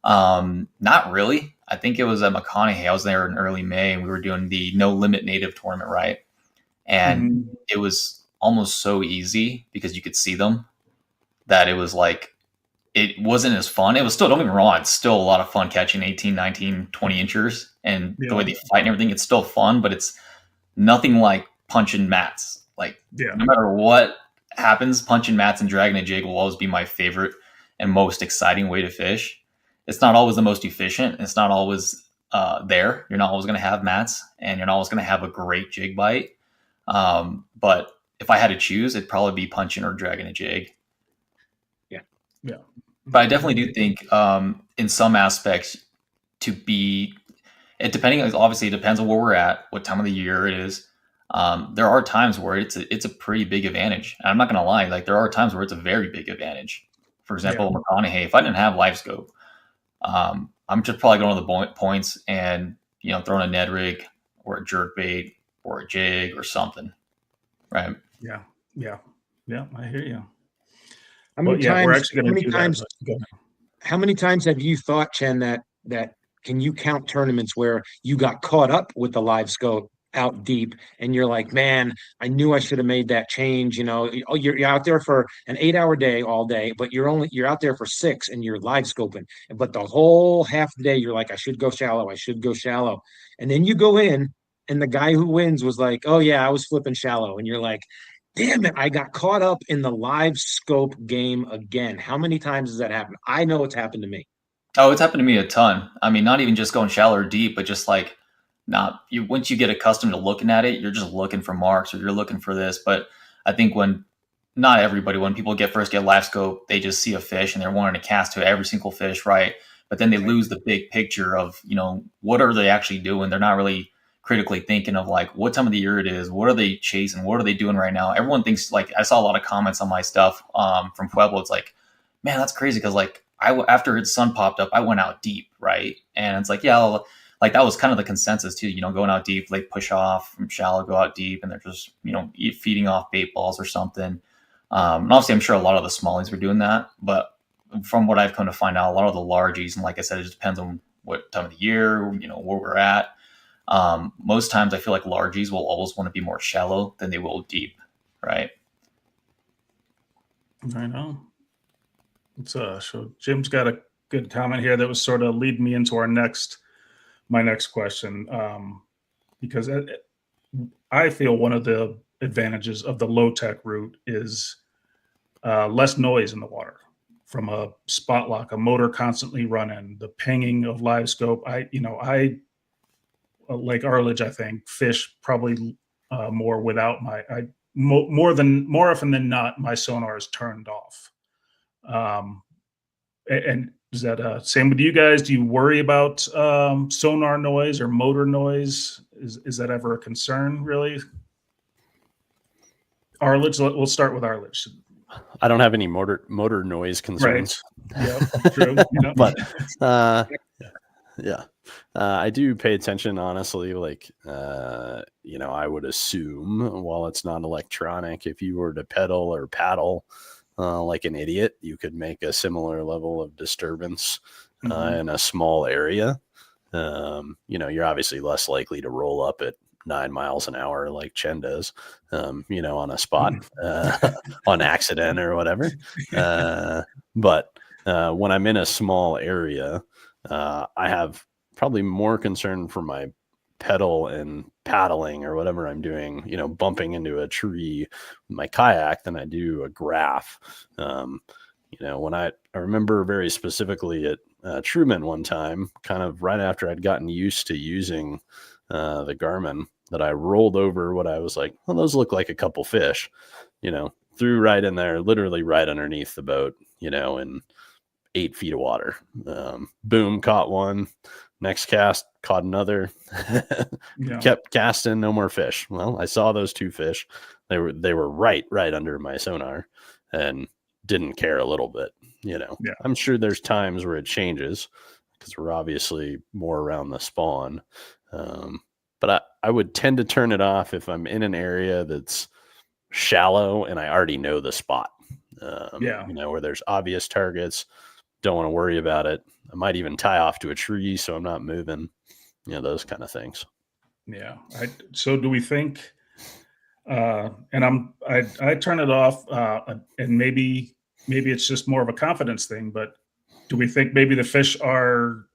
Not really. I think it was at McConaughey. I was there in early May and we were doing the No Limit Native tournament, right? And it was almost so easy because you could see them that it was it wasn't as fun. It was still, don't get me wrong, it's still a lot of fun catching 18, 19, 20 inchers and the way they fight and everything. It's still fun, but it's nothing like punching mats. No matter what happens, punching mats and dragging a jig will always be my favorite and most exciting way to fish. It's not always the most efficient. It's not always there. You're not always going to have mats and you're not always going to have a great jig bite. But if I had to choose, it'd probably be punching or dragging a jig. Yeah. But I definitely do think in some aspects obviously it depends on where we're at, what time of the year it is. There are times where it's a pretty big advantage. And I'm not going to lie. There are times where it's a very big advantage. For example, McConaughey, if I didn't have live scope, I'm just probably going to the points and, throwing a Ned rig or a jerkbait or a jig or something. Right. Yeah. I hear you. How many times have you thought, Chen, that can you count tournaments where you got caught up with the live scope out deep and you're like, man, I knew I should have made that change. You're out there for an 8-hour day all day, but you're out there for 6 and you're live scoping. But the whole half the day, you're like, I should go shallow. And then you go in and the guy who wins was like, oh yeah, I was flipping shallow. And you're like, damn it, I got caught up in the live scope game again. How many times has that happened? I know it's happened to me. Oh, it's happened to me a ton. Not even just going shallow or deep, but just once you get accustomed to looking at it, you're just looking for marks or you're looking for this. But I think when people first get live scope, they just see a fish and they're wanting to cast to every single fish, right? But then they lose the big picture of, what are they actually doing? They're not really critically thinking of what time of the year it is, what are they chasing, what are they doing right now? Everyone thinks I saw a lot of comments on my stuff from Pueblo. It's like, man, that's crazy because after the sun popped up, I went out deep, right? And it's that was kind of the consensus too. Going out deep, they push off from shallow, go out deep, and they're just feeding off bait balls or something. And obviously, I'm sure a lot of the smallies were doing that, but from what I've come to find out, a lot of the largies, and like I said, it just depends on what time of the year, where we're at. Most times I feel like largies will always want to be more shallow than they will deep, right? I know. So Jim's got a good comment here that was sort of leading me into my next question, because I feel one of the advantages of the low tech route is less noise in the water from a spot lock, a motor constantly running, the pinging of live scope. I like Arledge, I think, fish probably more without more often than not, my sonar is turned off. And is that same with you guys? Do you worry about sonar noise or motor noise? Is that ever a concern, really? Arledge, we'll start with Arledge. I don't have any motor noise concerns. Right. Yeah, true. Yeah. But yeah, I do pay attention, honestly. Like, I would assume while it's not electronic, if you were to pedal or paddle like an idiot, you could make a similar level of disturbance in a small area. You're obviously less likely to roll up at 9 miles an hour like Chen does, on a spot on accident or whatever. But when I'm in a small area, I have probably more concern for my pedal and paddling or whatever I'm doing, bumping into a tree with my kayak than I do a graph. When I remember very specifically at Truman one time, kind of right after I'd gotten used to using the Garmin, that I rolled over what I was like, well, those look like a couple fish, threw right in there, literally right underneath the boat, in 8 feet of water. Boom, caught one. Next cast, caught another. Kept casting, no more fish. Well, I saw those 2 fish. They were right under my sonar, and didn't care a little bit. I'm sure there's times where it changes because we're obviously more around the spawn. But I would tend to turn it off if I'm in an area that's shallow and I already know the spot. Where there's obvious targets, don't want to worry about it. I might even tie off to a tree so I'm not moving, those kind of things. Yeah. So do we think, and I turn it off, and maybe it's just more of a confidence thing, but do we think maybe the fish are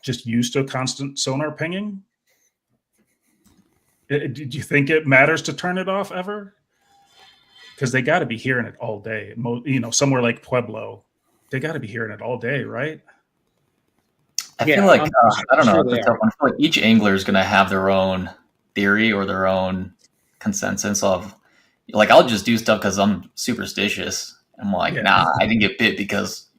just used to a constant sonar pinging? Do you think it matters to turn it off ever? Because they got to be hearing it all day. Somewhere like Pueblo, they got to be hearing it all day, right? I feel like I don't know. It's a tough one. I feel like each angler is going to have their own theory or their own consensus of, like, I'll just do stuff because I'm superstitious. I'm like, nah, I didn't get bit because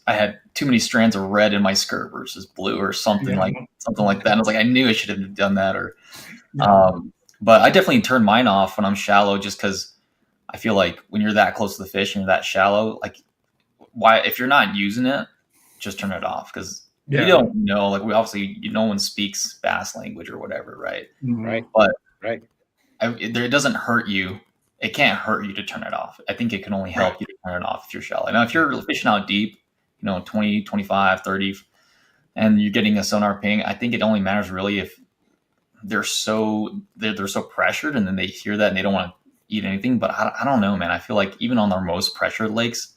I had too many strands of red in my skirt versus blue or something like that. And I was like, I knew I should have done that. But I definitely turn mine off when I'm shallow, just because I feel like when you're that close to the fish and you're that shallow, like, why, if you're not using it, just turn it off, because you don't know. Like, no one speaks bass language or whatever, right? Right. But it doesn't hurt you. It can't hurt you to turn it off. I think it can only help you to turn it off if you're shallow. Now, if you're fishing out deep, 20, 25, 30, and you're getting a sonar ping, I think it only matters really if they're so pressured, and then they hear that and they don't want to eat anything. But I don't know, man. I feel like even on our most pressured lakes,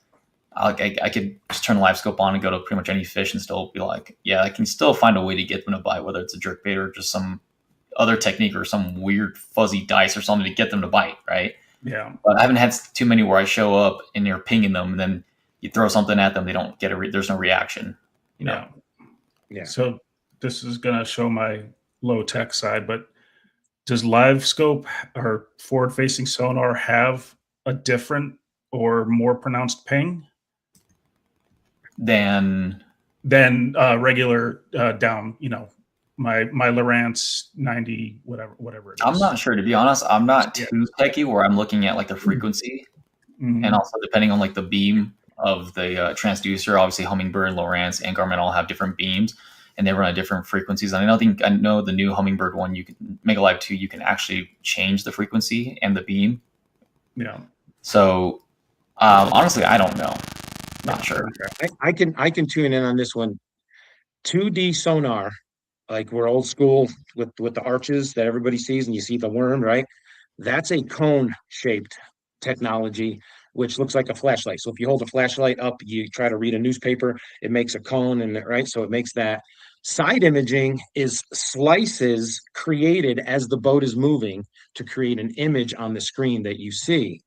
I could just turn the live scope on and go to pretty much any fish and still be like, yeah, I can still find a way to get them to bite, whether it's a jerkbait or just some other technique or some weird fuzzy dice or something to get them to bite, right? Yeah. But I haven't had too many where I show up and you're pinging them, and then you throw something at them, they don't get there's no reaction. Yeah. So this is going to show my low tech side, but does live scope or forward facing sonar have a different or more pronounced ping than regular down, my Lowrance 90, whatever it is? I'm not sure, to be honest. I'm not too techie where I'm looking at like the frequency, and also depending on like the beam of the transducer. Obviously, Humminbird, Lowrance, and Garmin all have different beams, and they run at different frequencies. And I know the new Humminbird one, you can Mega Live 2, you can actually change the frequency and the beam. Yeah. So honestly, I don't know. Not sure. I can tune in on this one. 2D sonar, like we're old school with the arches that everybody sees, and you see the worm, right? That's a cone shaped technology, which looks like a flashlight. So if you hold a flashlight up, you try to read a newspaper, it makes a cone, and right, so it makes that. Side imaging is slices created as the boat is moving to create an image on the screen that you see.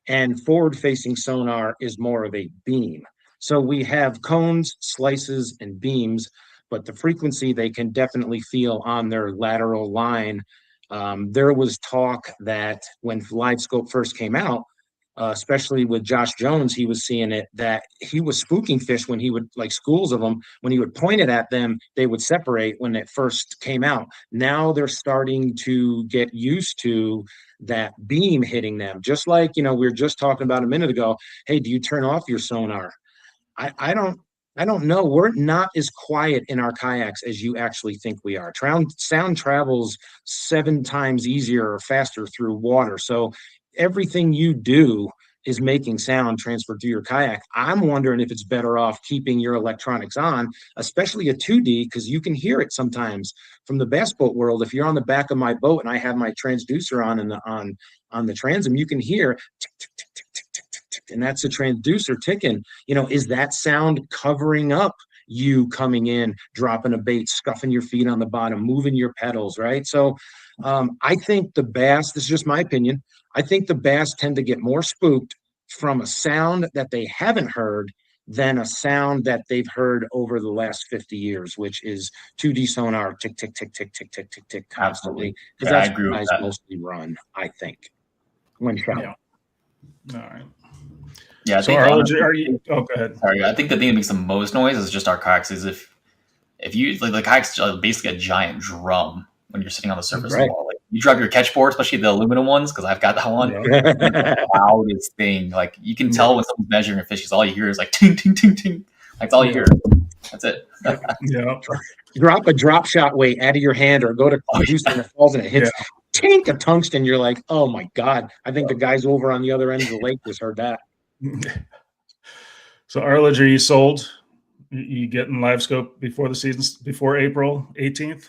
And forward-facing sonar is more of a beam. So we have cones, slices, and beams, but the frequency they can definitely feel on their lateral line. There was talk that when LiveScope first came out, especially with Josh Jones, he was seeing it, that he was spooking fish when he would, like schools of them, when he would point it at them, they would separate when it first came out. Now they're starting to get used to that beam hitting them. Just like, we were just talking about a minute ago. Hey, do you turn off your sonar? I don't know. We're not as quiet in our kayaks as you actually think we are. Sound travels 7 times easier or faster through water. So everything you do is making sound transferred through your kayak. I'm wondering if it's better off keeping your electronics on, especially a 2D, because you can hear it sometimes from the bass boat world. If you're on the back of my boat and I have my transducer on the transom, you can hear tick, tick, tick, tick, tick, tick, tick, tick, and that's the transducer ticking. Is that sound covering up you coming in, dropping a bait, scuffing your feet on the bottom, moving your pedals, right? So I think the bass, this is just my opinion, I think the bass tend to get more spooked from a sound that they haven't heard than a sound that they've heard over the last 50 years, which is 2D sonar, tick, tick, tick, tick, tick, tick, tick, tick, constantly. Because Yeah, I that's agree what with guys that. mostly run, I think, when trout. Yeah. All right. Yeah, I So think Arledge, honestly, go ahead. sorry, I think the thing that makes the most noise is just our kayaks. Is if you like the kayak's basically a giant drum when you're sitting on the surface of Right. the water. Like you drop your catch board, especially the aluminum ones, because I've got that one. Yeah. It's the loudest thing. Like you can tell when someone's measuring a fish, because all you hear is like ting ting ting ting. That's all you hear. That's it. Yeah. Drop a drop shot weight out of your hand or go to do something that falls and it hits tink a tungsten. You're like, oh my God. I think the guys over on the other end of the lake just heard that. So Arledge, are you sold? You getting live scope before the season, before April 18th?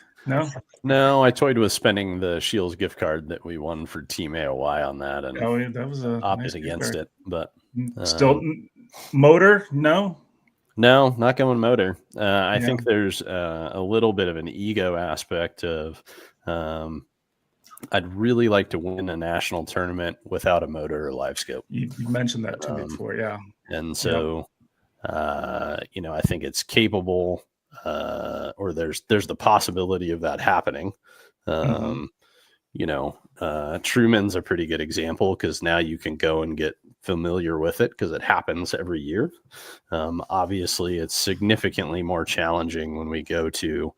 No, I toyed with spending the Shields gift card that we won for Team AOY on that, and that was a opted nice against it. But still, motor? No, not going motor. I Yeah. think there's a little bit of an ego aspect of. I'd really like to win a national tournament without a motor or live scope. You mentioned that to me before, yeah. And so, I think it's capable, or there's the possibility of that happening. Truman's a pretty good example because now you can go and get familiar with it because it happens every year. Obviously, it's significantly more challenging when we go to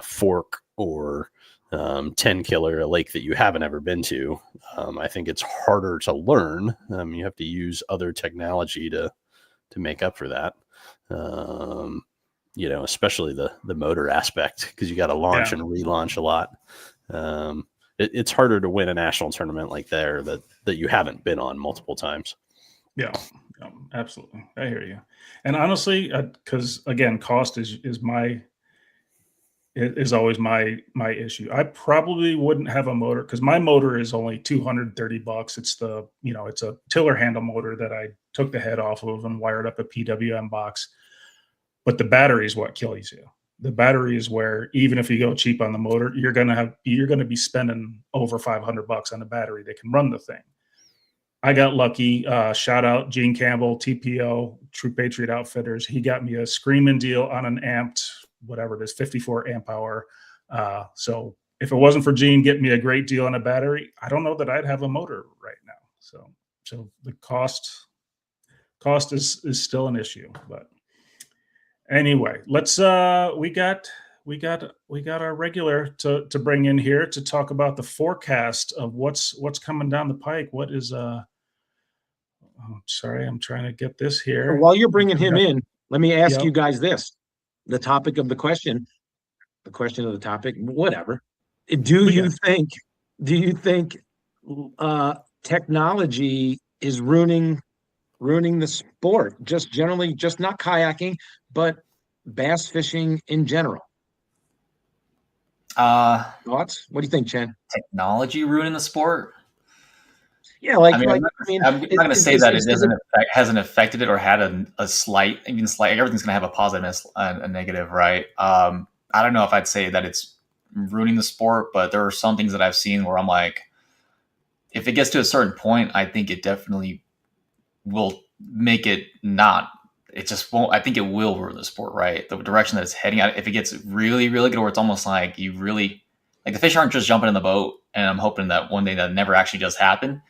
Fork or 10 Killer, a lake that you haven't ever been to. I think it's harder to learn. You have to use other technology to make up for that. Especially the motor aspect, because you got to launch and relaunch a lot. It's harder to win a national tournament like there that you haven't been on multiple times. Yeah, absolutely. I hear you. And honestly, because again, cost is always my issue. I probably wouldn't have a motor because my motor is only $230. It's it's a tiller handle motor that I took the head off of and wired up a PWM box. But the battery is what kills you. The battery is where even if you go cheap on the motor, you're gonna be spending over $500 on the battery that can run the thing. I got lucky. Shout out Gene Campbell, TPO, True Patriot Outfitters. He got me a screaming deal on an amped, whatever it is, 54 amp hour. So if it wasn't for Gene getting me a great deal on a battery, I don't know that I'd have a motor right now. So the cost is still an issue. But anyway, let's we got our regular to bring in here to talk about the forecast of what's coming down the pike. What is sorry, I'm trying to get this here. While you're bringing him in, let me ask Yep. you guys this. The topic of the question of the topic, whatever. Do you think technology is ruining the sport? Just generally, just not kayaking, but bass fishing in general. Thoughts? What do you think, Chen? Technology ruining the sport? Yeah, I'm not going to say that it hasn't affected it or had a slight, everything's going to have a positive and a negative, right? I don't know if I'd say that it's ruining the sport, but there are some things that I've seen where I'm like, if it gets to a certain point, I think it definitely will make it not. It just won't. I think it will ruin the sport, right? The direction that it's heading at. If it gets really, really good, where it's almost like the fish aren't just jumping in the boat, and I'm hoping that one day that never actually does happen.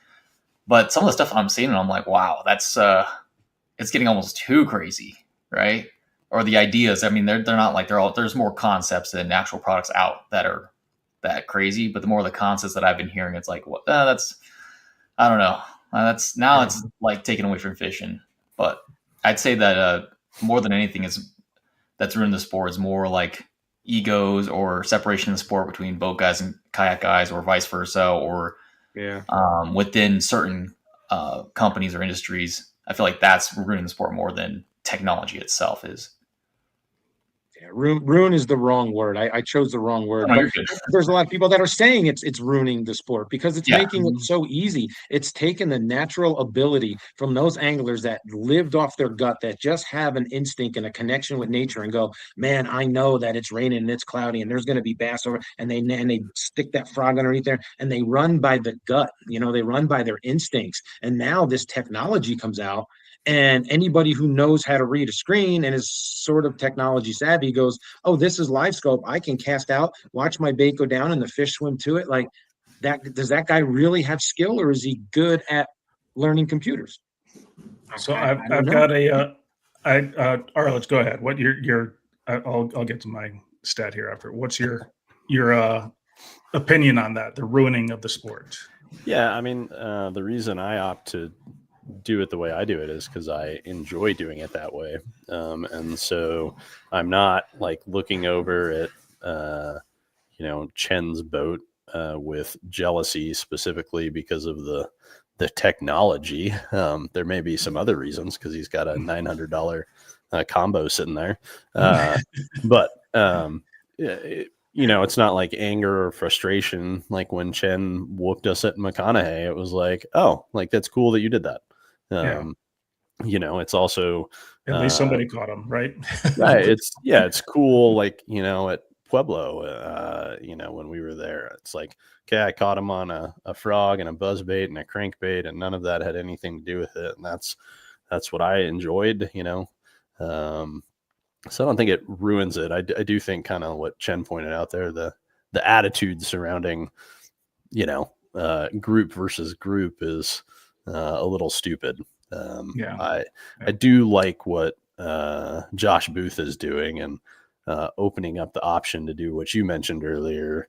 But some of the stuff I'm seeing, I'm like, wow, that's it's getting almost too crazy, right? Or the ideas. I mean, they're not like there's more concepts than actual products out that are that crazy. But the more the concepts that I've been hearing, it's like, what? That's I don't know. That's now it's like taken away from fishing. But I'd say that more than anything that's ruined the sport is more like egos or separation in the sport between boat guys and kayak guys, or vice versa, or within certain companies or industries. I feel like that's ruining the sport more than technology itself is. Yeah, ruin is the wrong word. I chose the wrong word. Oh, But you're good. there's a lot of people that are saying it's ruining the sport because it's Yeah. making it so easy. It's taken the natural ability from those anglers that lived off their gut, that just have an instinct and a connection with nature, and go, man, I know that it's raining and it's cloudy and there's going to be bass over, and they stick that frog underneath there and they run by the gut. They run by their instincts. And now this technology comes out, and anybody who knows how to read a screen and is sort of technology savvy goes, oh, this is live scope. I can cast out, watch my bait go down, and the fish swim to it. Like that, does that guy really have skill, or is he good at learning computers? So I've got a Arledge, go ahead. What your I'll get to my stat here after. What's your opinion on that? The ruining of the sport. Yeah, I mean, the reason I opt to do it the way I do it is because I enjoy doing it that way, and so I'm not like looking over at Chen's boat with jealousy specifically because of the technology. There may be some other reasons because he's got a $900 combo sitting there, but it's not like anger or frustration. Like when Chen whooped us at McConaughey, it was like, oh, like that's cool that you did that. It's also at least somebody caught him, right? Right. It's cool. Like, at Pueblo, when we were there, it's like, okay, I caught him on a frog and a buzzbait and a crankbait, and none of that had anything to do with it. And that's what I enjoyed, so I don't think it ruins it. I do think kind of what Chen pointed out there, the attitude surrounding, group versus group is a little stupid. I do like what Josh Booth is doing, and opening up the option to do what you mentioned earlier,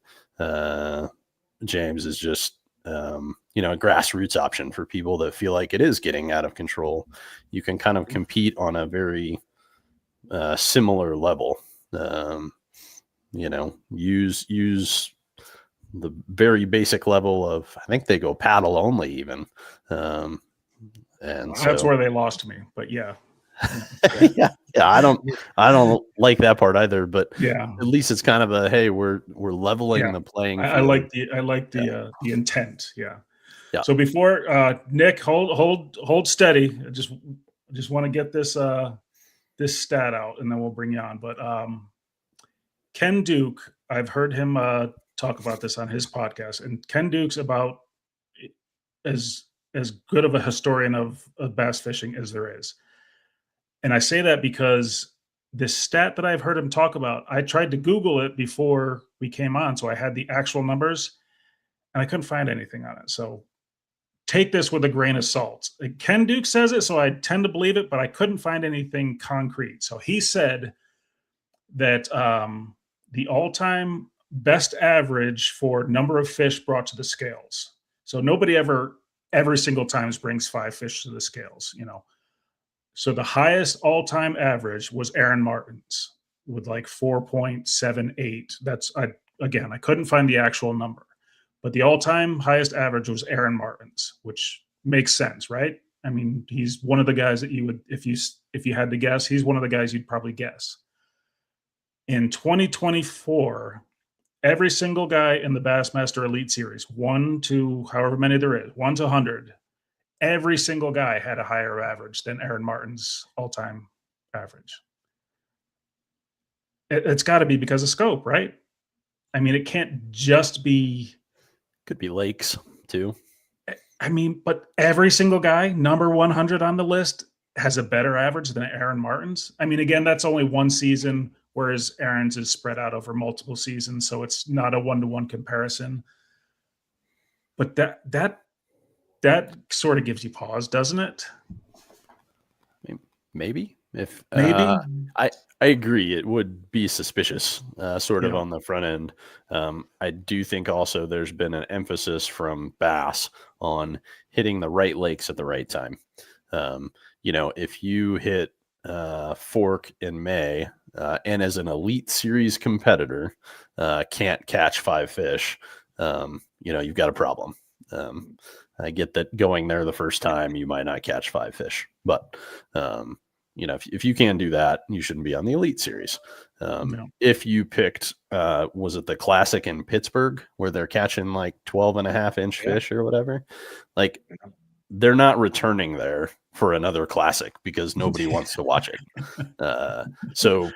James, is just a grassroots option for people that feel like it is getting out of control. You can kind of compete on a very similar level. Use the very basic level of, I think they go paddle only even. And that's where they lost me, but yeah. I don't like that part either, but yeah, at least it's kind of a, hey, we're leveling the playing field. I like the intent. Yeah. So before Nick, hold steady. I just want to get this this stat out, and then we'll bring you on. But Ken Duke, I've heard him talk about this on his podcast, and Ken Duke's about as good of a historian of bass fishing as there is. And I say that because this stat that I've heard him talk about, I tried to Google it before we came on, so I had the actual numbers, and I couldn't find anything on it. So take this with a grain of salt. Ken Duke says it, so I tend to believe it, but I couldn't find anything concrete. So he said that the all-time best average for number of fish brought to the scales. So nobody every single time brings 5 fish to the scales, So the highest all-time average was Aaron Martin's with like 4.78. That's I couldn't find the actual number, but the all-time highest average was Aaron Martin's, which makes sense, right? I mean, he's one of the guys that you would, if you had to guess, he's one of the guys you'd probably guess. In 2024, every single guy in the Bassmaster Elite Series, 1 to however many there is, 1 to 100, every single guy had a higher average than Aaron Martin's all-time average. It's got to be because of scope, right? I mean, it can't just be... Could be lakes, too. I mean, but every single guy, number 100 on the list, has a better average than Aaron Martin's. I mean, again, that's only one season, whereas Aaron's is spread out over multiple seasons, so it's not a one-to-one comparison. But that that sort of gives you pause, doesn't it? Maybe if Maybe. I agree, it would be suspicious, sort of Yeah. on the front end. I do think also there's been an emphasis from bass on hitting the right lakes at the right time. If you hit fork in May, and as an elite series competitor, can't catch 5 fish, you've got a problem. I get that going there the first time, you might not catch 5 fish, but if you can do that, you shouldn't be on the elite series. No. If you picked, was it the classic in Pittsburgh where they're catching like 12.5-inch fish or whatever? Like, they're not returning there for another classic because nobody wants to watch it. So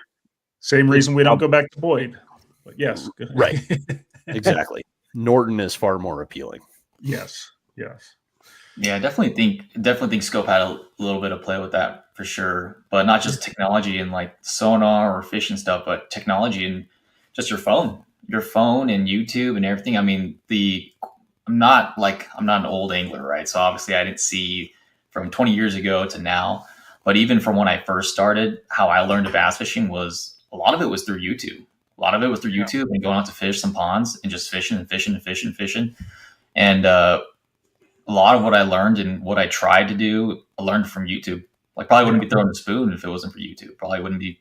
Same reason we don't go back to Boyd. But yes. Right. Exactly. Norton is far more appealing. Yes. Yeah, I definitely think Scope had a little bit of play with that for sure, but not just technology and like sonar or fish and stuff, but technology and just your phone and YouTube and everything. I mean, I'm not an old angler, right? So obviously I didn't see from 20 years ago to now, but even from when I first started, how I learned bass fishing was a lot of it was through YouTube. A lot of it was through YouTube and going out to fish some ponds and just fishing. And a lot of what I learned and what I tried to do, I learned from YouTube. Like, probably wouldn't be throwing a spoon if it wasn't for YouTube. Probably wouldn't be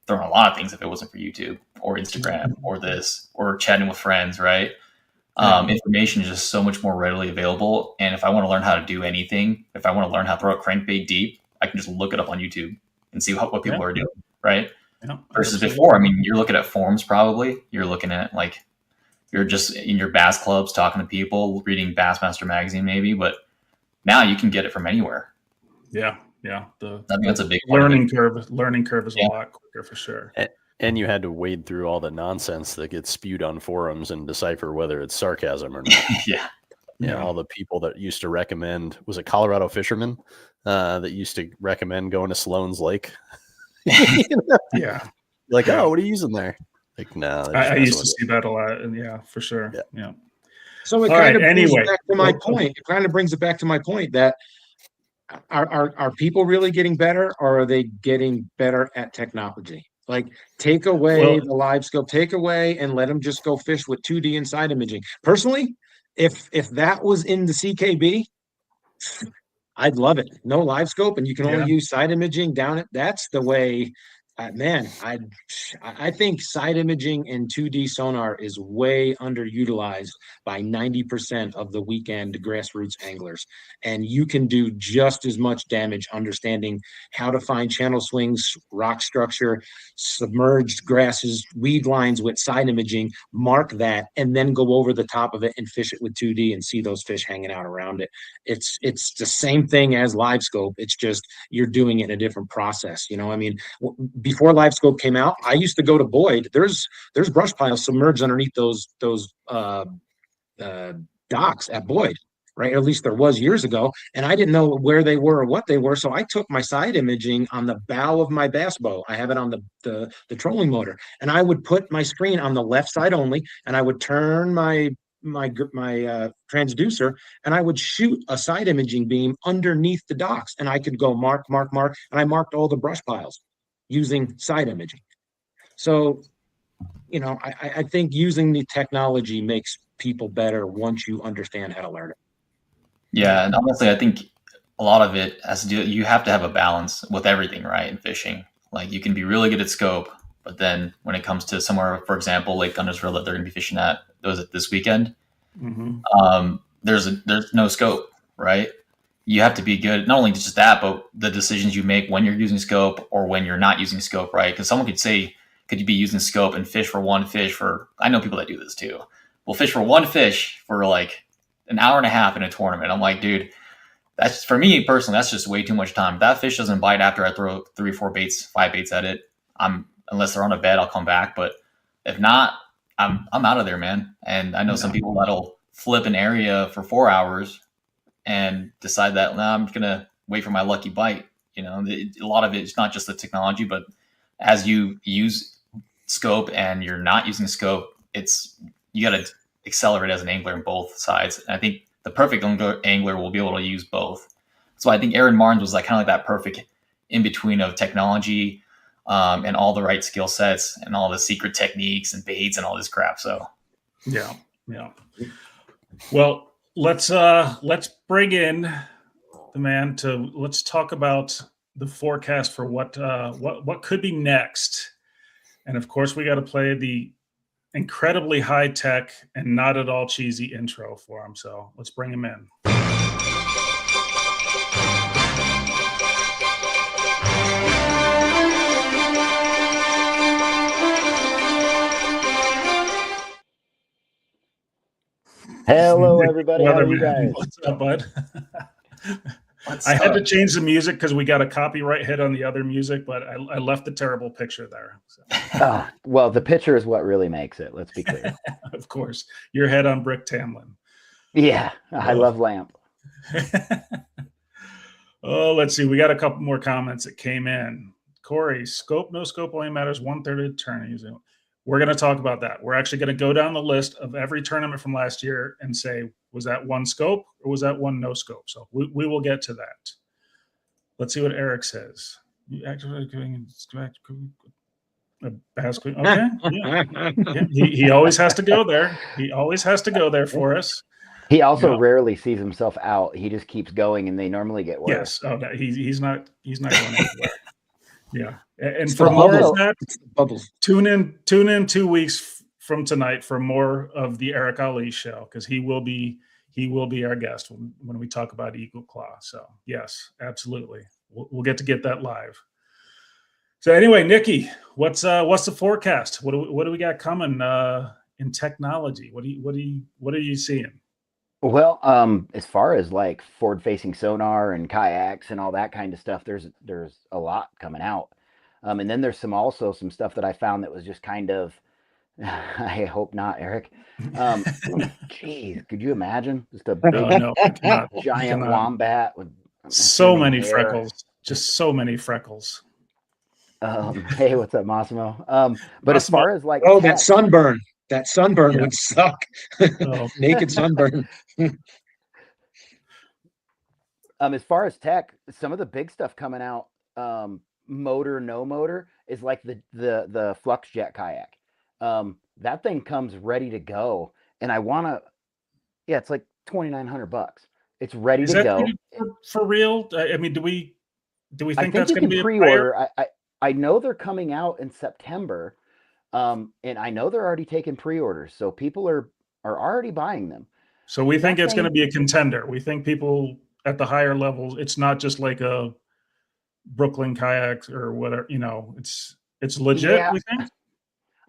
throwing a lot of things if it wasn't for YouTube or Instagram or this or chatting with friends, right? Information is just so much more readily available. And if I want to learn how to do anything, if I want to learn how to throw a crankbait deep, I can just look it up on YouTube and see what people are doing, right? Yeah, versus before, I mean, you're looking at forums probably. You're looking at you're just in your bass clubs talking to people, reading Bassmaster magazine maybe, but now you can get it from anywhere. Yeah. I think that's a big learning curve. Learning curve is a lot quicker for sure. And you had to wade through all the nonsense that gets spewed on forums and decipher whether it's sarcasm or not. Yeah. All the people that used to recommend, was it Colorado fishermen that used to recommend going to Sloan's Lake? Yeah. Like, oh, what are you using there? Like, no. I used to see that a lot. And yeah, for sure. Yeah. So it kind of brings it back to my point. It kind of brings it back to my point that are people really getting better, or are they getting better at technology? Like, take away the live scope, take away and let them just go fish with 2D and side imaging. Personally, if that was in the CKB, I'd love it. No live scope, and you can only use side imaging down it. That's the way. Man, I think side imaging and 2D sonar is way underutilized by 90% of the weekend grassroots anglers. And you can do just as much damage understanding how to find channel swings, rock structure, submerged grasses, weed lines with side imaging, mark that, and then go over the top of it and fish it with 2D and see those fish hanging out around it. It's the same thing as live scope. It's just you're doing it in a different process. I mean, before live scope came out, I used to go to Boyd. There's brush piles submerged underneath those docks at Boyd, right? Or at least there was years ago, and I didn't know where they were or what they were. So I took my side imaging on the bow of my bass bow. I have it on the trolling motor, and I would put my screen on the left side only, and I would turn my transducer, and I would shoot a side imaging beam underneath the docks, and I could go mark, and I marked all the brush piles using side imaging. So, I think using the technology makes people better once you understand how to learn it. Yeah, and honestly, I think a lot of it has to do. You have to have a balance with everything, right? In fishing, like, you can be really good at scope, but then when it cocomes to somewhere, for example, Lake Guntersville that they're going to be fishing at, was it this weekend? Mm-hmm. There's no scope, right? You have to be good, not only just that, but the decisions you make when you're using scope or when you're not using scope, right? Because someone could say, could you be using scope and fish for one fish for, I know people that do this too. We'll fish for one fish for like an hour and a half in a tournament. I'm like, dude, that's, for me personally, that's just way too much time. If that fish doesn't bite after I throw 3, 4 baits, 5 baits at it, unless they're on a bed, I'll come back. But if not, I'm out of there, man. And I know some people that'll flip an area for 4 hours and decide that, nah, I'm going to wait for my lucky bite. A lot of it's not just the technology, but as you use scope and you're not using scope, you got to accelerate as an angler on both sides. And I think the perfect angler will be able to use both. So I think Aaron Marnes was like kind of like that perfect in between of technology and all the right skill sets and all the secret techniques and baits and all this crap. So yeah. Well, let's bring in the man to let's talk about the forecast for what could be next. And of course, we got to play the incredibly high tech and not at all cheesy intro for him. So let's bring him in. Hello, everybody. How are you guys? What's up, bud? I had to change the music because we got a copyright hit on the other music, but I left a terrible picture there. So. Oh, well, the picture is what really makes it. Let's be clear. Of course. Your head on Brick Tamlin. Yeah, I love Lamp. Oh, let's see. We got a couple more comments that came in. Corey, scope, no scope only matters 1/3 of the tournament. We're going to talk about that. We're actually going to go down the list of every tournament from last year and say, was that one scope or was that one no scope? So we will get to that. Let's see what Eric says. You actually okay. Yeah. He always has to go there. He always has to go there for us. He also rarely sees himself out. He just keeps going, and they normally get worse. Yes. Oh, no, he's not going anywhere. Yeah. And It's for the more bubbles. of that, It's the bubbles. tune in 2 weeks from tonight for more of the Eric Ali show, because he will be our guest when we talk about Eagle Claw. So yes, absolutely, we'll get that live. So anyway, Nikki, what's the forecast? What do we got coming in technology? What are you seeing? Well, as far as like forward-facing sonar and kayaks and all that kind of stuff, there's a lot coming out. And then there's some stuff that I found that was just kind of, I hope not, Eric. Geez, could you imagine just a big giant wombat with so many hair. freckles, just so many freckles. Hey, what's up, Massimo? But Massimo, as far as like that sunburn would suck. Naked sunburn. As far as tech, some of the big stuff coming out, motor, no motor, is like the Flux Jet kayak. That thing comes ready to go, and it's like $2,900. It's ready to go. For real? I mean, do we think that's you going to be pre-order? I know they're coming out in September, and I know they're already taking pre-orders, so people are already buying them. So we think it's going to be a contender. We think people at the higher levels, it's not just like a Brooklyn kayak or whatever, it's legit. Yeah, we think.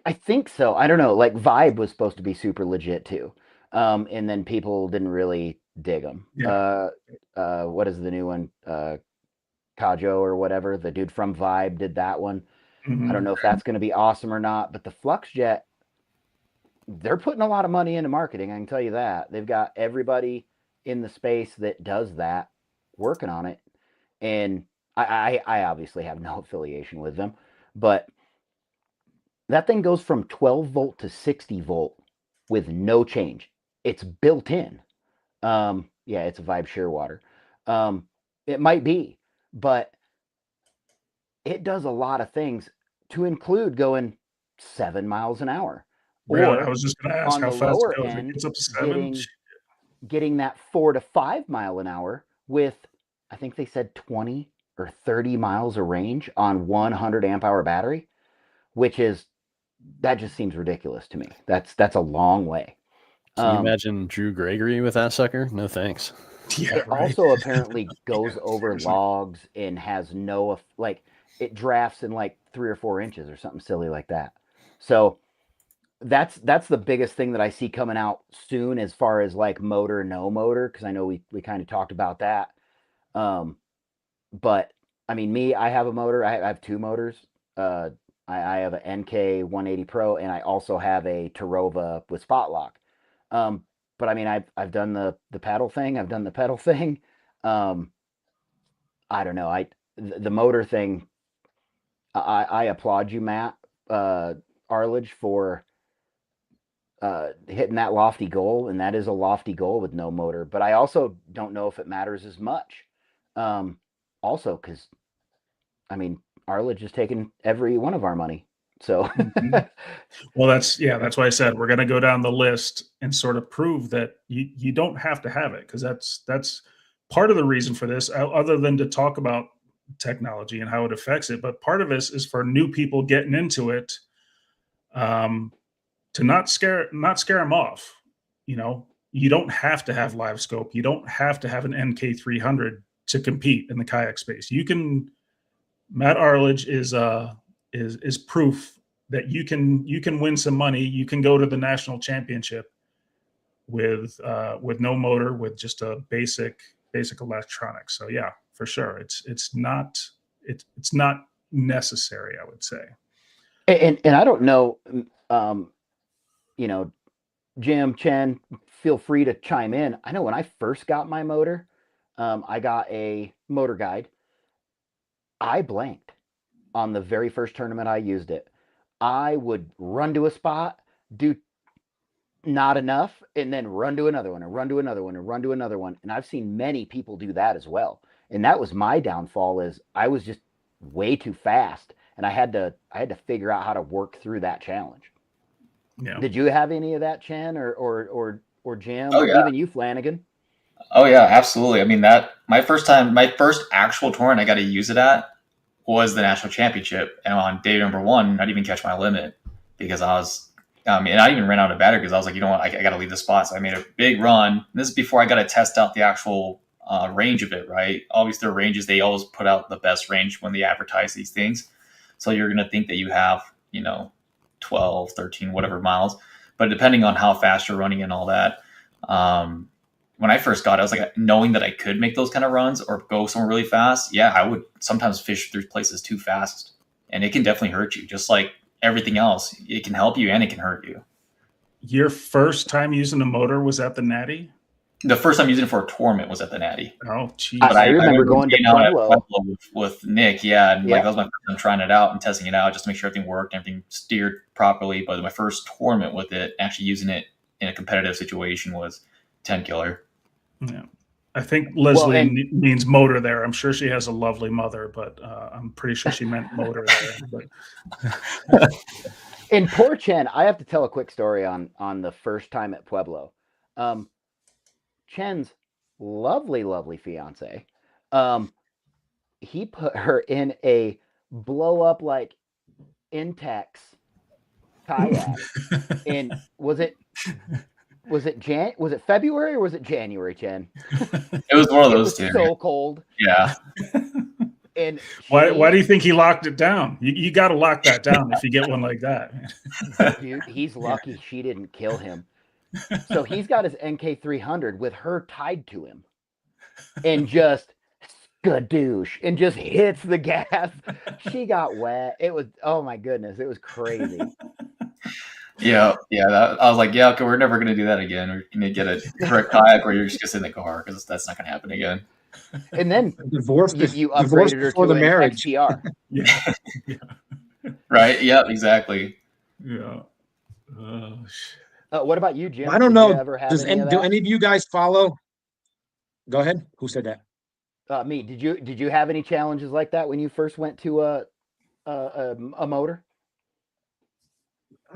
I think so. I don't know. Like Vibe was supposed to be super legit too, and then people didn't really dig them. Yeah. What is the new one? Kajo or whatever. The dude from Vibe did that one. Mm-hmm. I don't know if that's going to be awesome or not, but the Flux Jet, they're putting a lot of money into marketing. I can tell you that. They've got everybody in the space that does that working on it. And I obviously have no affiliation with them, but that thing goes from 12 volt to 60 volt with no change. It's built in. Yeah, it's a Vibe Shearwater. It might be, but it does a lot of things, to include going 7 miles an hour. Really? I was just going to ask how fast it goes. End, it gets up to 7. Getting that 4 to 5 mile an hour with, I think they said 20 or 30 miles of range on 100 amp hour battery, that just seems ridiculous to me. That's a long way. Can you imagine Drew Gregory with that sucker? No thanks. Yeah, it also apparently goes over logs and has it drafts in like 3 or 4 inches or something silly like that. So that's the biggest thing that I see coming out soon, as far as like motor, no motor, because I know we kind of talked about that. But I mean, I have a motor. I have 2 motors. I have an NK 180 Pro, and I also have a Tarova with spot lock. But I mean, I've done the paddle thing. I've done the pedal thing. I don't know. The motor thing. I applaud you, Matt Arledge, for hitting that lofty goal, and that is a lofty goal with no motor. But I also don't know if it matters as much. Also, because I mean, Arledge is taking every one of our money. So, well, that's why I said we're going to go down the list and sort of prove that you don't have to have it, because that's part of the reason for this, other than to talk about technology and how it affects it. But part of this is for new people getting into it, to not scare them off. You know, you don't have to have live scope. You don't have to have an NK300 to compete in the kayak space. You can. Matt Arledge is proof that you can win some money. You can go to the national championship with no motor, with just a basic electronics. So yeah, for sure, it's not necessary, I would say. And I don't know, you know, Jim, Chen, feel free to chime in. I know when I first got my motor, I got a motor guide. I blanked on the very first tournament I used it. I would run to a spot, do not enough, and then run to another one, and run to another one, and run to another one. And I've seen many people do that as well. And that was my downfall, is I was just way too fast, and I had to figure out how to work through that challenge. Yeah. Did you have any of that, Chen, or Jim, or even you, Flanagan? Oh yeah, absolutely. I mean, my first actual tournament I got to use it at was the national championship, and on day number 1, I didn't even catch my limit because and I even ran out of battery because I was like, you know what, I got to leave the spot. So I made a big run. And this is before I got to test out the actual range of it, right? Obviously, their ranges, they always put out the best range when they advertise these things. So you're going to think that you have, 12, 13, whatever miles, but depending on how fast you're running and all that. When I first got it, I was like, knowing that I could make those kind of runs or go somewhere really fast. Yeah, I would sometimes fish through places too fast, and it can definitely hurt you. Just like everything else, it can help you and it can hurt you. Your first time using a motor was at the Natty? The first time using it for a tournament was at the Natty. Oh, geez. I remember going to Pueblo with Nick. Yeah, and like that was my first time trying it out and testing it out just to make sure everything worked, everything steered properly. But my first tournament with it, actually using it in a competitive situation, was 10 killer. Yeah, I think Leslie means motor there. I'm sure she has a lovely mother, but I'm pretty sure she meant motor there. But. And poor Chen, I have to tell a quick story on the first time at Pueblo. Chen's lovely, lovely fiance, he put her in a blow up like Intex kayak. And was it February or was it January, Chen? It was one of those two. So cold. Yeah. And why do you think he locked it down? You got to lock that down if you get one like that. Dude, he's lucky she didn't kill him. So he's got his NK300 with her tied to him, and just skadoosh and just hits the gas. She got wet. It was, oh my goodness, it was crazy. Yeah. I was like, yeah, okay, we're never gonna do that again. We're gonna get a correct kayak, or you're just gonna sit in the car because that's not gonna happen again. And then divorce you upgraded her to the an marriage. XTR. Yeah. Right. Yeah. Exactly. Yeah. What about you, Jim? I don't know. Do any of you guys follow? Go ahead. Who said that? Me. Did you have any challenges like that when you first went to a motor?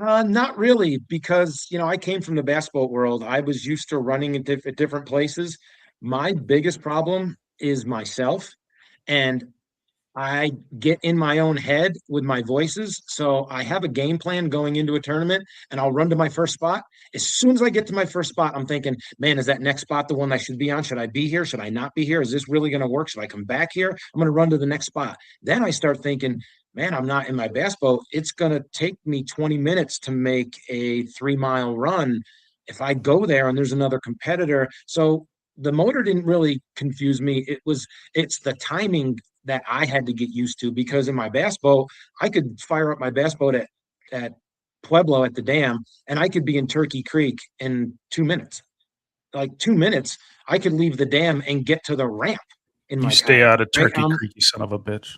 Not really, because I came from the bass boat world. I was used to running at different places. My biggest problem is myself, and I get in my own head with my voices. So I have a game plan going into a tournament, and I'll run to my first spot. As soon as I get to my first spot, I'm thinking, man, is that next spot the one I should be on? Should I be here? Should I not be here? Is this really going to work? Should I come back here? I'm going to run to the next spot. Then I start thinking, man, I'm not in my bass boat. It's going to take me 20 minutes to make a 3-mile run if I go there and there's another competitor. So the motor didn't really confuse me. It's the timing that I had to get used to, because in my bass boat, I could fire up my bass boat at Pueblo at the dam, and I could be in Turkey Creek in 2 minutes. Like 2 minutes, I could leave the dam and get to the ramp. You stay out of Turkey Creek, you son of a bitch.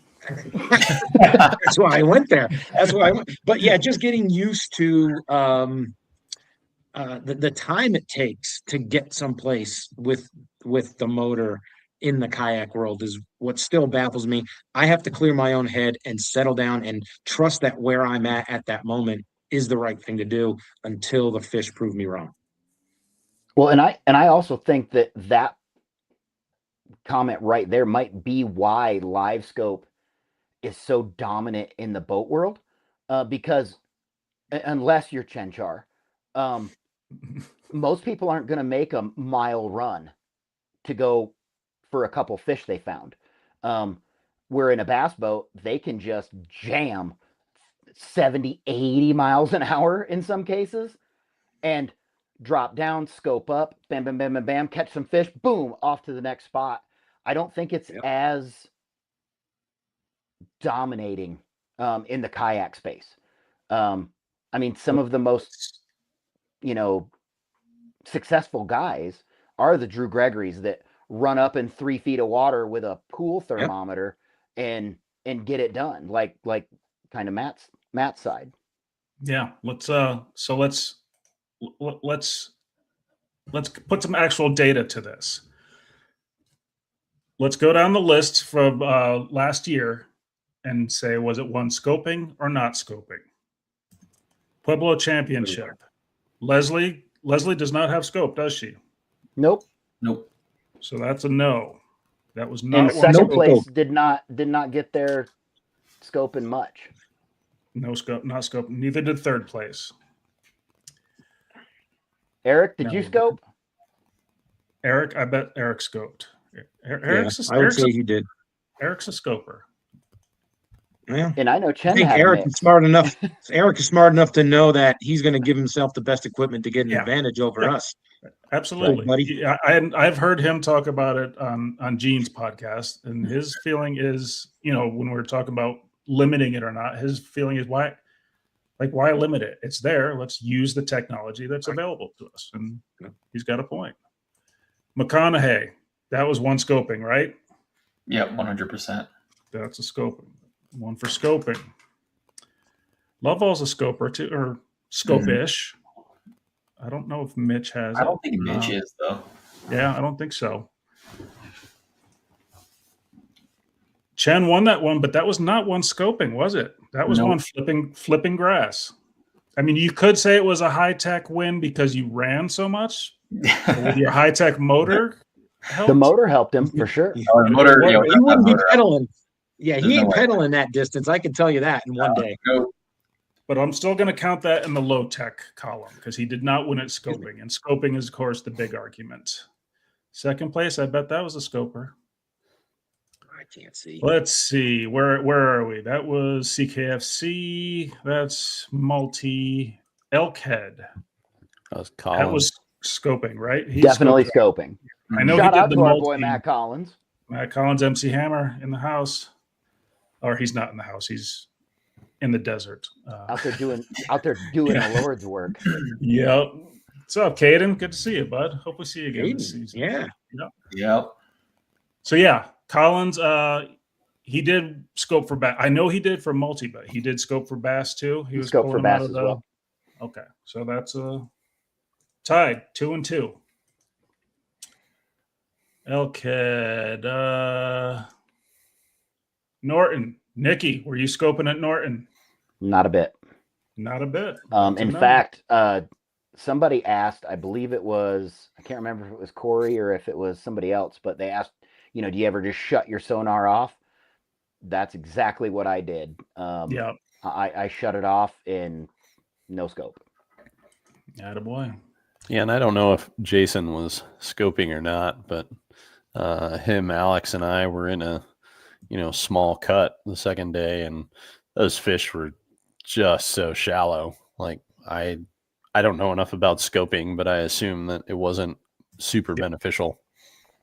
That's why I went there. That's why I went. But yeah, just getting used to the time it takes to get someplace with the motor in the kayak world is what still baffles me. I have to clear my own head and settle down and trust that where I'm at that moment is the right thing to do until the fish prove me wrong. Well, and I also think that comment right there might be why live scope is so dominant in the boat world, because unless you're Chenchar, most people aren't going to make a mile run to go for a couple fish they found. Where in a bass boat, they can just jam 70, 80 miles an hour in some cases and drop down, scope up, bam, bam, bam, bam, bam, catch some fish, boom, off to the next spot. I don't think it's as dominating in the kayak space. I mean, some of the most, successful guys are the Drew Gregorys that run up in 3 feet of water with a pool thermometer and get it done, like kind of Matt's side. Yeah, let's put some actual data to this. Let's go down the list from last year and say, was it one scoping or not scoping? Pueblo Championship. Leslie does not have scope, does she? Nope. So that's a no. That was not. And second place did not get their scoping much. No scope, not scope. Neither did third place. Eric, did you scope? Eric, I bet Eric scoped. I would say he did. Eric's a scoper. Yeah. And I know Chen. I think Eric is smart enough. Eric is smart enough to know that he's going to give himself the best equipment to get an advantage over us. Absolutely, buddy. I've heard him talk about it on Gene's podcast, and his feeling is, when we're talking about limiting it or not, his feeling is why limit it? It's there. Let's use the technology that's available to us, and he's got a point. McConaughey, that was one scoping, right? Yeah, 100%. That's a scoping. One for scoping. Lovell's a scoper too, or scope-ish. I don't know if Mitch has it. I don't think Mitch is, though. Yeah, I don't think so. Chen won that one, but that was not one scoping, was it? That was one flipping grass. I mean, you could say it was a high-tech win because you ran so much. With your high-tech motor helped. The motor helped him for sure. He wouldn't be pedaling. Yeah, he ain't pedaling that distance. I can tell you that in one day. But I'm still going to count that in the low-tech column because he did not win at scoping. And scoping is, of course, the big argument. Second place, I bet that was a scoper. I can't see. Let's see. Where are we? That was CKFC. That's multi Elkhead. That was scoping, right? He's definitely scoping. I know. Shout out to our boy Matt Collins. Matt Collins, MC Hammer in the house. Or he's not in the house. He's in the desert. Out there doing the Lord's work. Yep. What's up, Caden? Good to see you, bud. Hope we see you again this season. Yeah. Yep. So yeah, Collins, he did scope for bass. I know he did for multi, but he did scope for bass too. He was scoped for bass as well. Okay, so that's tied 2-2. Elkhead, Norton, Nikki, were you scoping at Norton? Not a bit. Not a bit. In fact, somebody asked, I believe it was, I can't remember if it was Corey or if it was somebody else, but they asked, do you ever just shut your sonar off? That's exactly what I did. Yeah. I shut it off in no scope. Attaboy. Yeah, and I don't know if Jason was scoping or not, but him, Alex, and I were in a small cut the second day, and those fish were just so shallow. Like I don't know enough about scoping, but I assume that it wasn't super beneficial.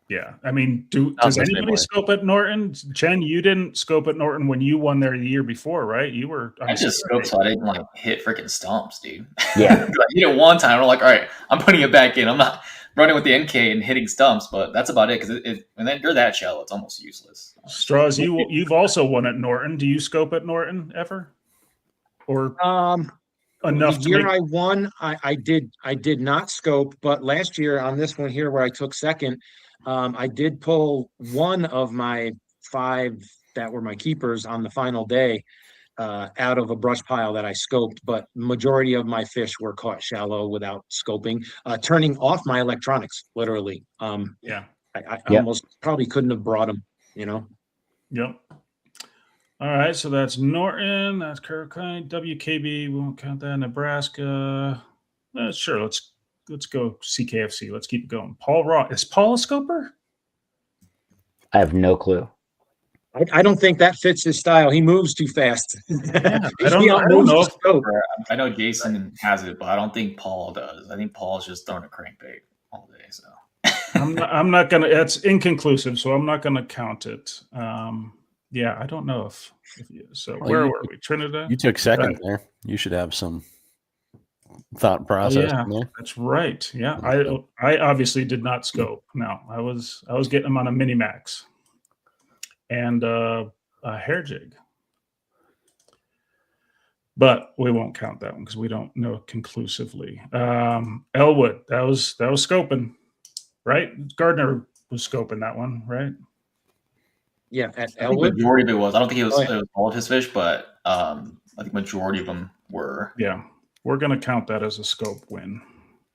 Yeah, I mean, does anybody scope at Norton? Chen, you didn't scope at Norton when you won there the year before, right? You were. I just scoped so I didn't hit freaking stumps, dude. Yeah, I hit it one time. I'm like, all right, I'm putting it back in. I'm not running with the NK and hitting stumps, but that's about it. Because when you're that shallow, it's almost useless. Straws, you've also won at Norton. Do you scope at Norton ever? Or enough The to year make. I won, I did not scope, but last year on this one here where I took second, I did pull one of my 5 that were my keepers on the final day out of a brush pile that I scoped, but majority of my fish were caught shallow without scoping, turning off my electronics, literally. Yeah. I Yep. almost probably couldn't have brought them, Yep. All right, so that's Norton, that's Kirk County, WKB. We won't count that. Nebraska. Sure, let's go CKFC. Let's keep it going. Paul Roth. Is Paul a scoper? I have no clue. I don't think that fits his style. He moves too fast. Yeah, I He don't know outmoves the if scope. I know Jason has it, but I don't think Paul does. I think Paul's just throwing a crankbait all day. So I'm not gonna. It's inconclusive, so I'm not gonna count it. Yeah, I don't know if so. Well, where were we? Trinidad. You took second Right. there. You should have some thought Oh, process yeah, in there. that's right. Yeah, I obviously did not scope. No, I was getting them on a mini max and a hair jig, but we won't count that one because we don't know conclusively. Elwood, that was scoping, right? Gardner was scoping that one, right? Yeah, at I think Elwood. majority of it was. I don't think it was, Oh, yeah. it was all of his fish, but I think majority of them were. Yeah, we're gonna count that as a scope win.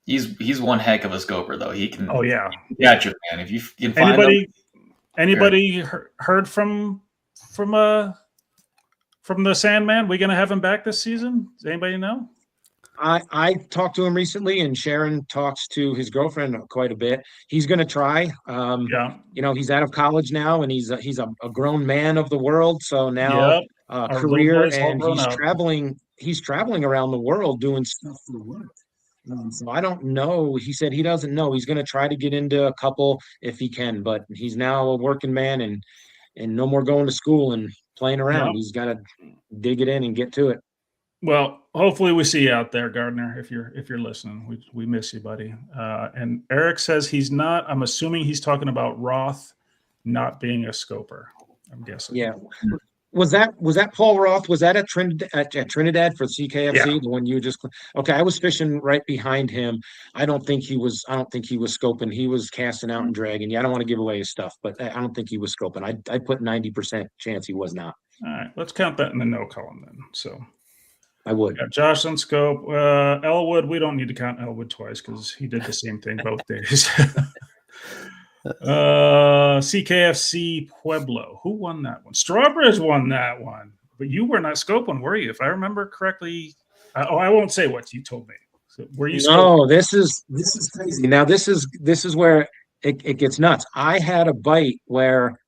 He's one heck of a scoper though. He can. Oh yeah. Catch it, man. If you can find them, Anybody heard from the Sandman? We gonna have him back this season? Does anybody know? I talked to him recently, and Sharon talks to his girlfriend quite a bit. He's going to try. Yeah. He's out of college now, and he's a grown man of the world. So now, Yep. Our little career, boy's all and grown he's up. traveling. He's traveling around the world doing stuff for work. So I don't know. He said he doesn't know. He's going to try to get into a couple if he can, but he's now a working man, and no more going to school and playing around. Yep. He's got to dig it in and get to it. Well, hopefully we see you out there, Gardner. If you're listening, we miss you, buddy. And Eric says he's not. I'm assuming he's talking about Roth not being a scoper. I'm guessing. Yeah. Was that Paul Roth? Was that at Trinidad for CKFC? Yeah. The one you just okay? I was fishing right behind him. I don't think he was scoping. He was casting out and dragging. Yeah, I don't want to give away his stuff, but I don't think he was scoping. I put 90% chance he was not. All right, let's count that in the no column then. So I would. yeah, Josh on scope. Elwood, we don't need to count Elwood twice because he did the same thing both days. CKFC Pueblo. Who won that one? Strawbridge won that one, but you were not scoping, were you? If I remember correctly. I won't say what you told me. So were you? No, this is crazy. Now this is where it gets nuts. I had a bite where,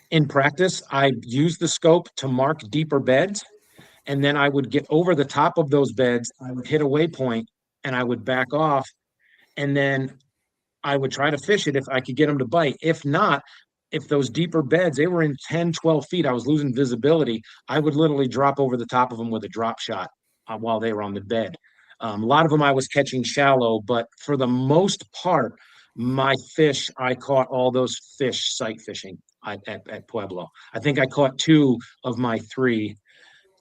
in practice, I used the scope to mark deeper beds, and then I would get over the top of those beds. I would hit a waypoint, and I would back off, and then I would try to fish it if I could get them to bite. If not, if those deeper beds, they were in 10, 12 feet, I was losing visibility. I would literally drop over the top of them with a drop shot while they were on the bed. A lot of them I was catching shallow, but for the most part, my fish, I caught all those fish sight fishing at Pueblo. I think I caught 2 of my 3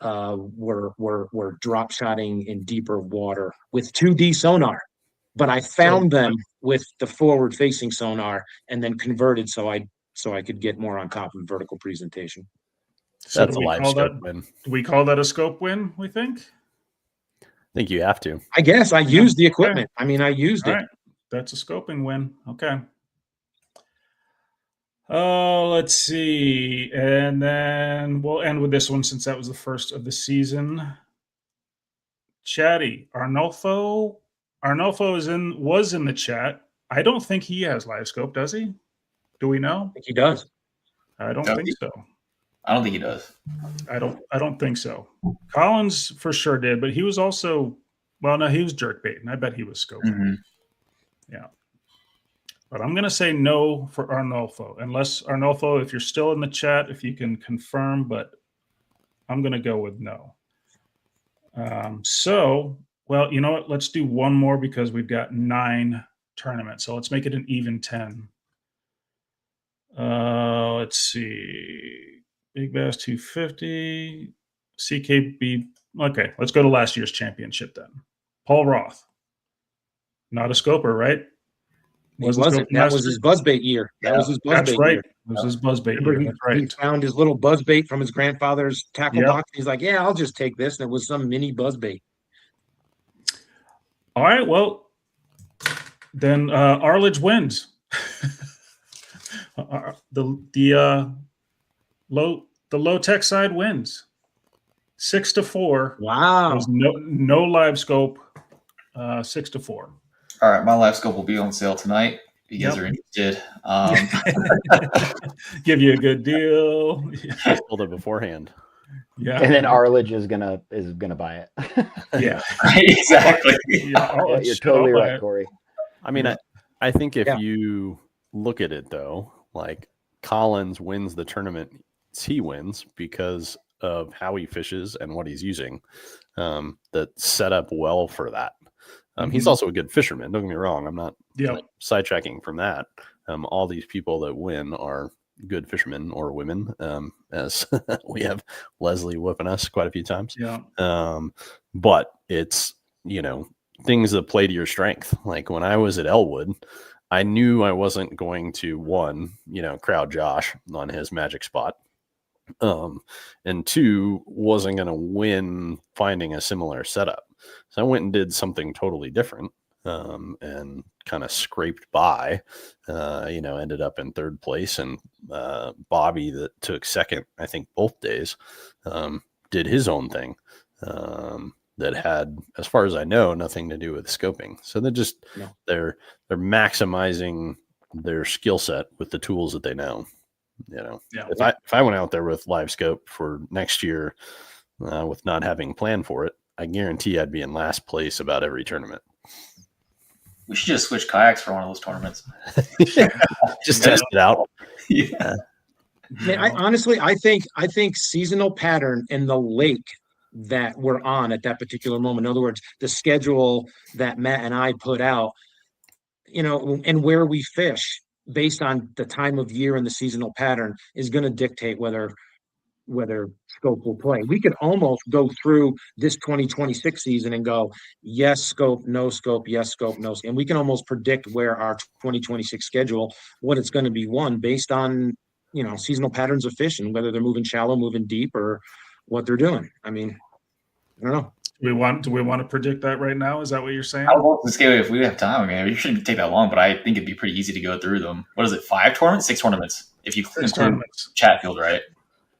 were drop shotting in deeper water with 2D sonar. But I found them with the forward facing sonar and then converted so I could get more on top of vertical presentation. So That's a live scope win. Do we call that a scope win, we think? I think you have to. I guess I used the equipment. Okay. I mean, I used it. Right. That's a scoping win. Okay. Let's see. And then we'll end with this one since that was the first of the season. Chatty, Arnolfo was in the chat. I don't think he has live scope, does he? Do we know? I think he does. I don't think so. I don't think he does. I don't think so. Collins for sure did, but he was also he was jerk baiting. I bet he was scoping. Mm-hmm. Yeah. But I'm gonna say no for Arnolfo. Unless Arnolfo, if you're still in the chat, if you can confirm, but I'm gonna go with no. Well, you know what? Let's do one more because we've got 9 tournaments. So let's make it an even 10. Let's see. Big Bass 250. CKB Okay, let's go to last year's championship then. Paul Roth. Not a scoper, right? He wasn't. That was his buzzbait year. That was his buzzbait That's right. year. It was his buzzbait Remember, year. That's right. he found his little buzzbait from his grandfather's tackle Yep. box. He's like, yeah, I'll just take this. And it was some mini buzzbait. All right, well, then Arledge wins. The low tech side wins 6-4. Wow. There's no live scope. 6-4. All right, my live scope will be on sale tonight. If you guys are interested. Give you a good deal. I sold it beforehand. Yeah, And then Arledge is gonna buy it. yeah, Exactly. Yeah, You're totally right, Corey. I mean, I think if you look at it though, like Collins wins the tournament, he wins because of how he fishes and what he's using. That set up well for that. He's also a good fisherman. Don't get me wrong. I'm not sidetracking from that. All these people that win are good fishermen or women, as we have Leslie whipping us quite a few times. Yeah. But it's, things that play to your strength. Like when I was at Elwood, I knew I wasn't going to crowd Josh on his magic spot. And 2, wasn't going to win finding a similar setup. So I went and did something totally different, and kind of scraped by, ended up in 3rd place, and Bobby that took 2nd, I think both days, did his own thing, that had, as far as I know, nothing to do with scoping. So they're maximizing their skill set with the tools that they know. If I went out there with live scope for next year, with not having planned for it, I guarantee I'd be in last place about every tournament. We should just switch kayaks for one of those tournaments. Just test it out. Yeah. I think seasonal pattern in the lake that we're on at that particular moment. In other words, the schedule that Matt and I put out, and where we fish based on the time of year and the seasonal pattern is going to dictate whether scope will play. We could almost go through this 2026 season and go, yes, scope, no scope, yes, scope, no scope. And we can almost predict where our 2026 schedule, what it's going to be based on, seasonal patterns of fishing, whether they're moving shallow, moving deep, or what they're doing. I mean, I don't know. Do we want to predict that right now? Is that what you're saying? I would love to scale if we have time. I mean, it shouldn't take that long, but I think it'd be pretty easy to go through them. What is it? 5 tournaments? 6 tournaments? If you include Chatfield, right?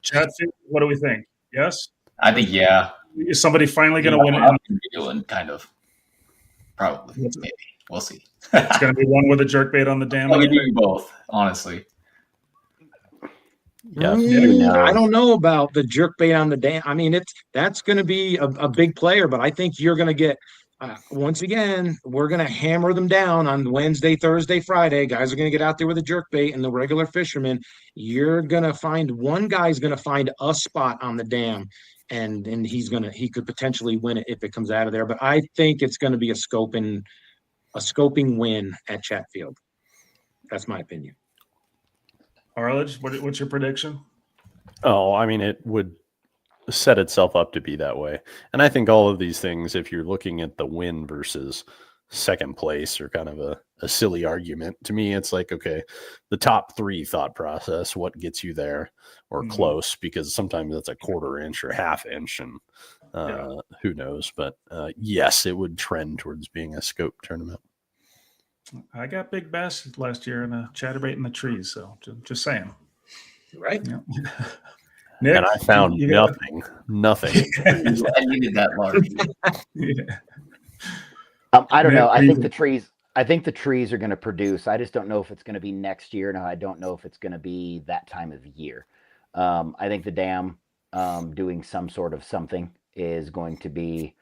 Chatfield, what do we think? Yes? I think, yeah. Is somebody finally going to win it? Doing kind of. Probably. Maybe. We'll see. It's going to be one with a jerkbait on the dam. I'll be doing both, honestly. Yeah. I don't know about the jerkbait on the dam. I mean, that's going to be a big player, but I think you're going to get, once again, we're going to hammer them down on Wednesday, Thursday, Friday. Guys are going to get out there with a jerkbait, and the regular fishermen, you're going to find one guy's going to find a spot on the dam, and he could potentially win it if it comes out of there. But I think it's going to be a scoping win at Chatfield. That's my opinion. Arledge, what's your prediction? Oh, I mean, it would set itself up to be that way. And I think all of these things, if you're looking at the win versus second place, are kind of a silly argument. To me, it's like, okay, the top 3 thought process, what gets you there or close, because sometimes that's a 1/4 inch or 1/2 inch, and who knows. But yes, it would trend towards being a scope tournament. I got big bass last year in a chatterbait in the trees, so just saying. Right? Yeah. Nick, and I found nothing. I needed that large. Yeah. I don't know. I think the trees are going to produce. I just don't know if it's going to be next year. No, I don't know if it's going to be that time of year. I think the dam doing some sort of something is going to be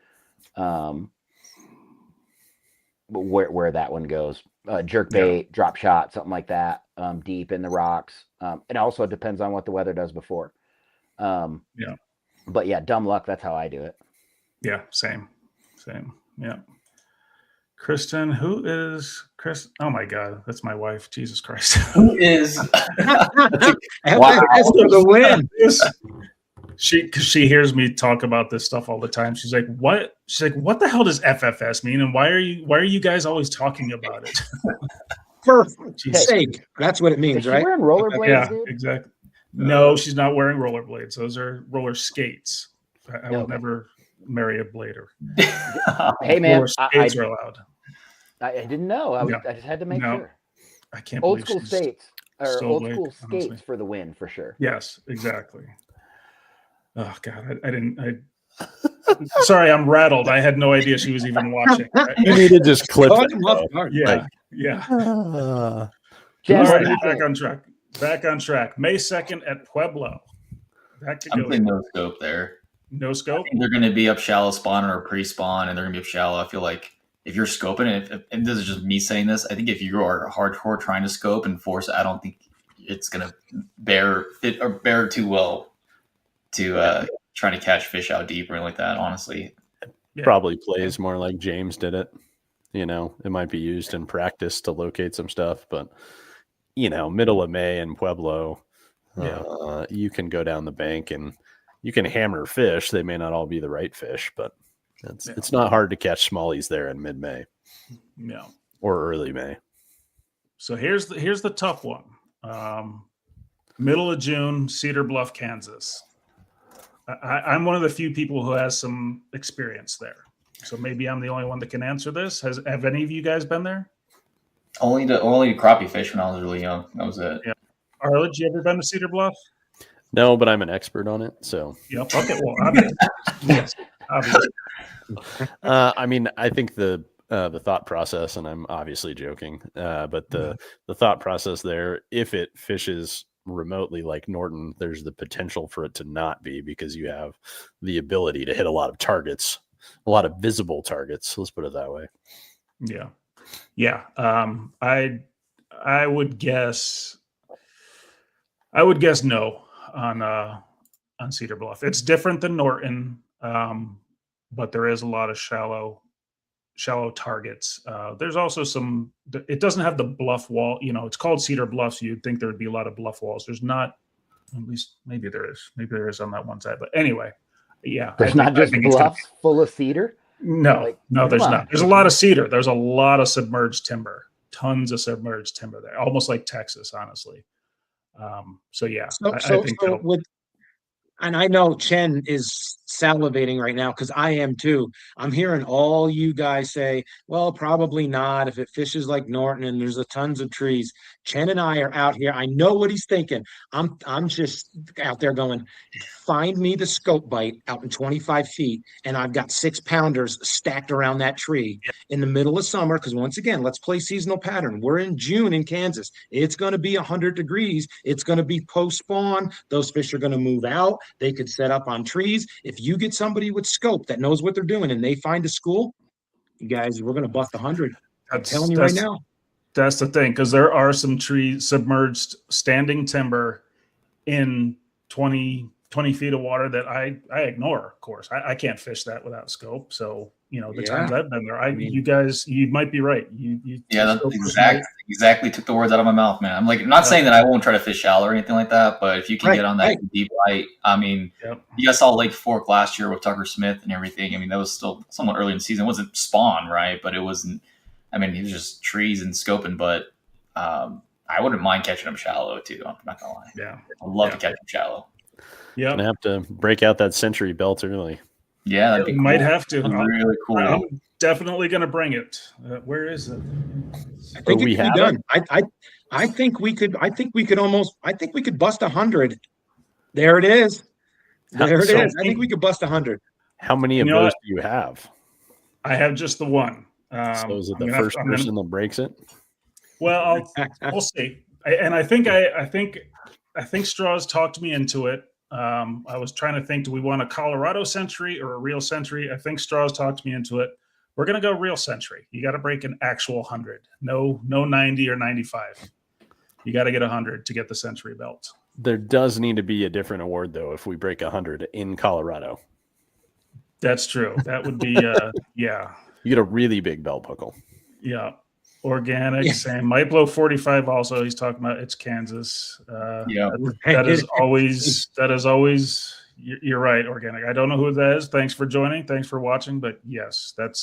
where that one goes. Jerkbait, drop shot, something like that, deep in the rocks. It also depends on what the weather does before. But yeah, dumb luck. That's how I do it. Yeah, same. Yeah. Kristen, who is Chris? Oh my God, that's my wife. Jesus Christ. Who is? Wow. For the win. Because she hears me talk about this stuff all the time. She's like, "What?" She's like, "What the hell does FFS mean? And why are you guys always talking about it?" For Jesus. sake, that's what it Is means, she right? wearing rollerblades, Yeah, dude? exactly. No, she's not wearing rollerblades. Those are roller skates. I would Okay. never marry a blader. Hey, man, Roller skates are allowed. I didn't know. I just had to make No. sure. I can't Old believe school she's states or still old awake, school honestly. skates for the win for sure. Yes, exactly. Oh God, I didn't. Sorry, I'm rattled. I had no idea she was even watching. You need to just clip Caught it. him off guard. Yeah. Jess, All what do right, you back think? on track. Back on track. May 2nd at Pueblo. Back to I'm go. playing no scope there. No scope. They're going to be up shallow spawn or pre-spawn, and they're going to be up shallow. I feel like if you're scoping it, and this is just me saying this, I think if you are hardcore trying to scope and force, I don't think it's going to bear too well to trying to catch fish out deep or anything like that. Honestly, Probably plays more like James did it. You know, it might be used in practice to locate some stuff, but you know, middle of May in Pueblo, you can go down the bank and you can hammer fish. They may not all be the right fish, but it's not hard to catch smallies there in mid-May. Yeah. Or early May. So here's the tough one. Middle of June, Cedar Bluff, Kansas. I'm one of the few people who has some experience there. So maybe I'm the only one that can answer this. Have any of you guys been there? only crappie fish when I was really young. That was it. Yeah. Arledge, you ever been to Cedar Bluff? No, but I'm an expert on it. So Yep. Okay. Well, obviously. Yes. Obviously. I mean, I think the thought process, and I'm obviously joking, but the thought process there, if it fishes remotely like Norton, there's the potential for it to not be, because you have the ability to hit a lot of targets, a lot of visible targets. Let's put it that way. Yeah. Yeah. I would guess no on Cedar Bluff. It's different than Norton, but there is a lot of shallow targets. There's also some. It doesn't have the bluff wall. You know, it's called Cedar Bluff, so you'd think there would be a lot of bluff walls. There's not. At least maybe there is. Maybe there is on that one side. But anyway, yeah. There's not just bluffs full of cedar. No, there's not. There's a lot of cedar. There's a lot of submerged timber. Tons of submerged timber there. Almost like Texas, honestly. So yeah, I think and I know Chen is salivating right now because I am too. I'm hearing all you guys say, well, probably not if it fishes like Norton and there's a tons of trees. Chen and I are out here. I know what he's thinking. I'm just out there going, find me the scope bite out in 25 feet, and I've got 6-pounders stacked around that tree in the middle of summer. Because once again, let's play seasonal pattern. We're in June in Kansas. It's going to be 100 degrees. It's going to be post-spawn. Those fish are going to move out. They could set up on trees. If you get somebody with scope that knows what they're doing and they find a school, you guys, we're going to bust 100. I'm telling you right now. That's the thing, because there are some trees, submerged standing timber in 20 feet of water that I ignore, of course. I can't fish that without scope. So, you know, the times I've been there, you guys, you might be right. That's exactly took the words out of my mouth, man. I'm like, I'm not saying that I won't try to fish shallow or anything like that, but if you can get on that deep light, I mean, you guys saw Lake Fork last year with Tucker Smith and everything. I mean, that was still somewhat early in the season. It wasn't spawn, right? But it wasn't, I mean, it was just trees and scoping, but I wouldn't mind catching them shallow too. I'm not gonna lie. Yeah. I'd love to catch them shallow. Yeah. Gonna have to break out that century belt early. Yeah, that'd be cool. Might have to. Really cool. I'm definitely gonna bring it. Where is it? I think it could be done. I think we could bust 100. There it is. There it is. I think we could bust 100. How many of those do you have? I have just the one. So is it the first person that breaks it? Well, we'll see. I think Straws talked me into it. I was trying to think, do we want a Colorado century or a real century? I think Straws talked me into it. We're going to go real century. You got to break an actual 100. No 90 or 95. You got to get 100 to get the century belt. There does need to be a different award, though, if we break 100 in Colorado. That's true. That would be, yeah. You get a really big belt buckle. Yeah. Organic, same. Might blow 45 also. He's talking about it's Kansas. That is always, You're right, Organic. I don't know who that is. Thanks for joining. Thanks for watching. But yes, that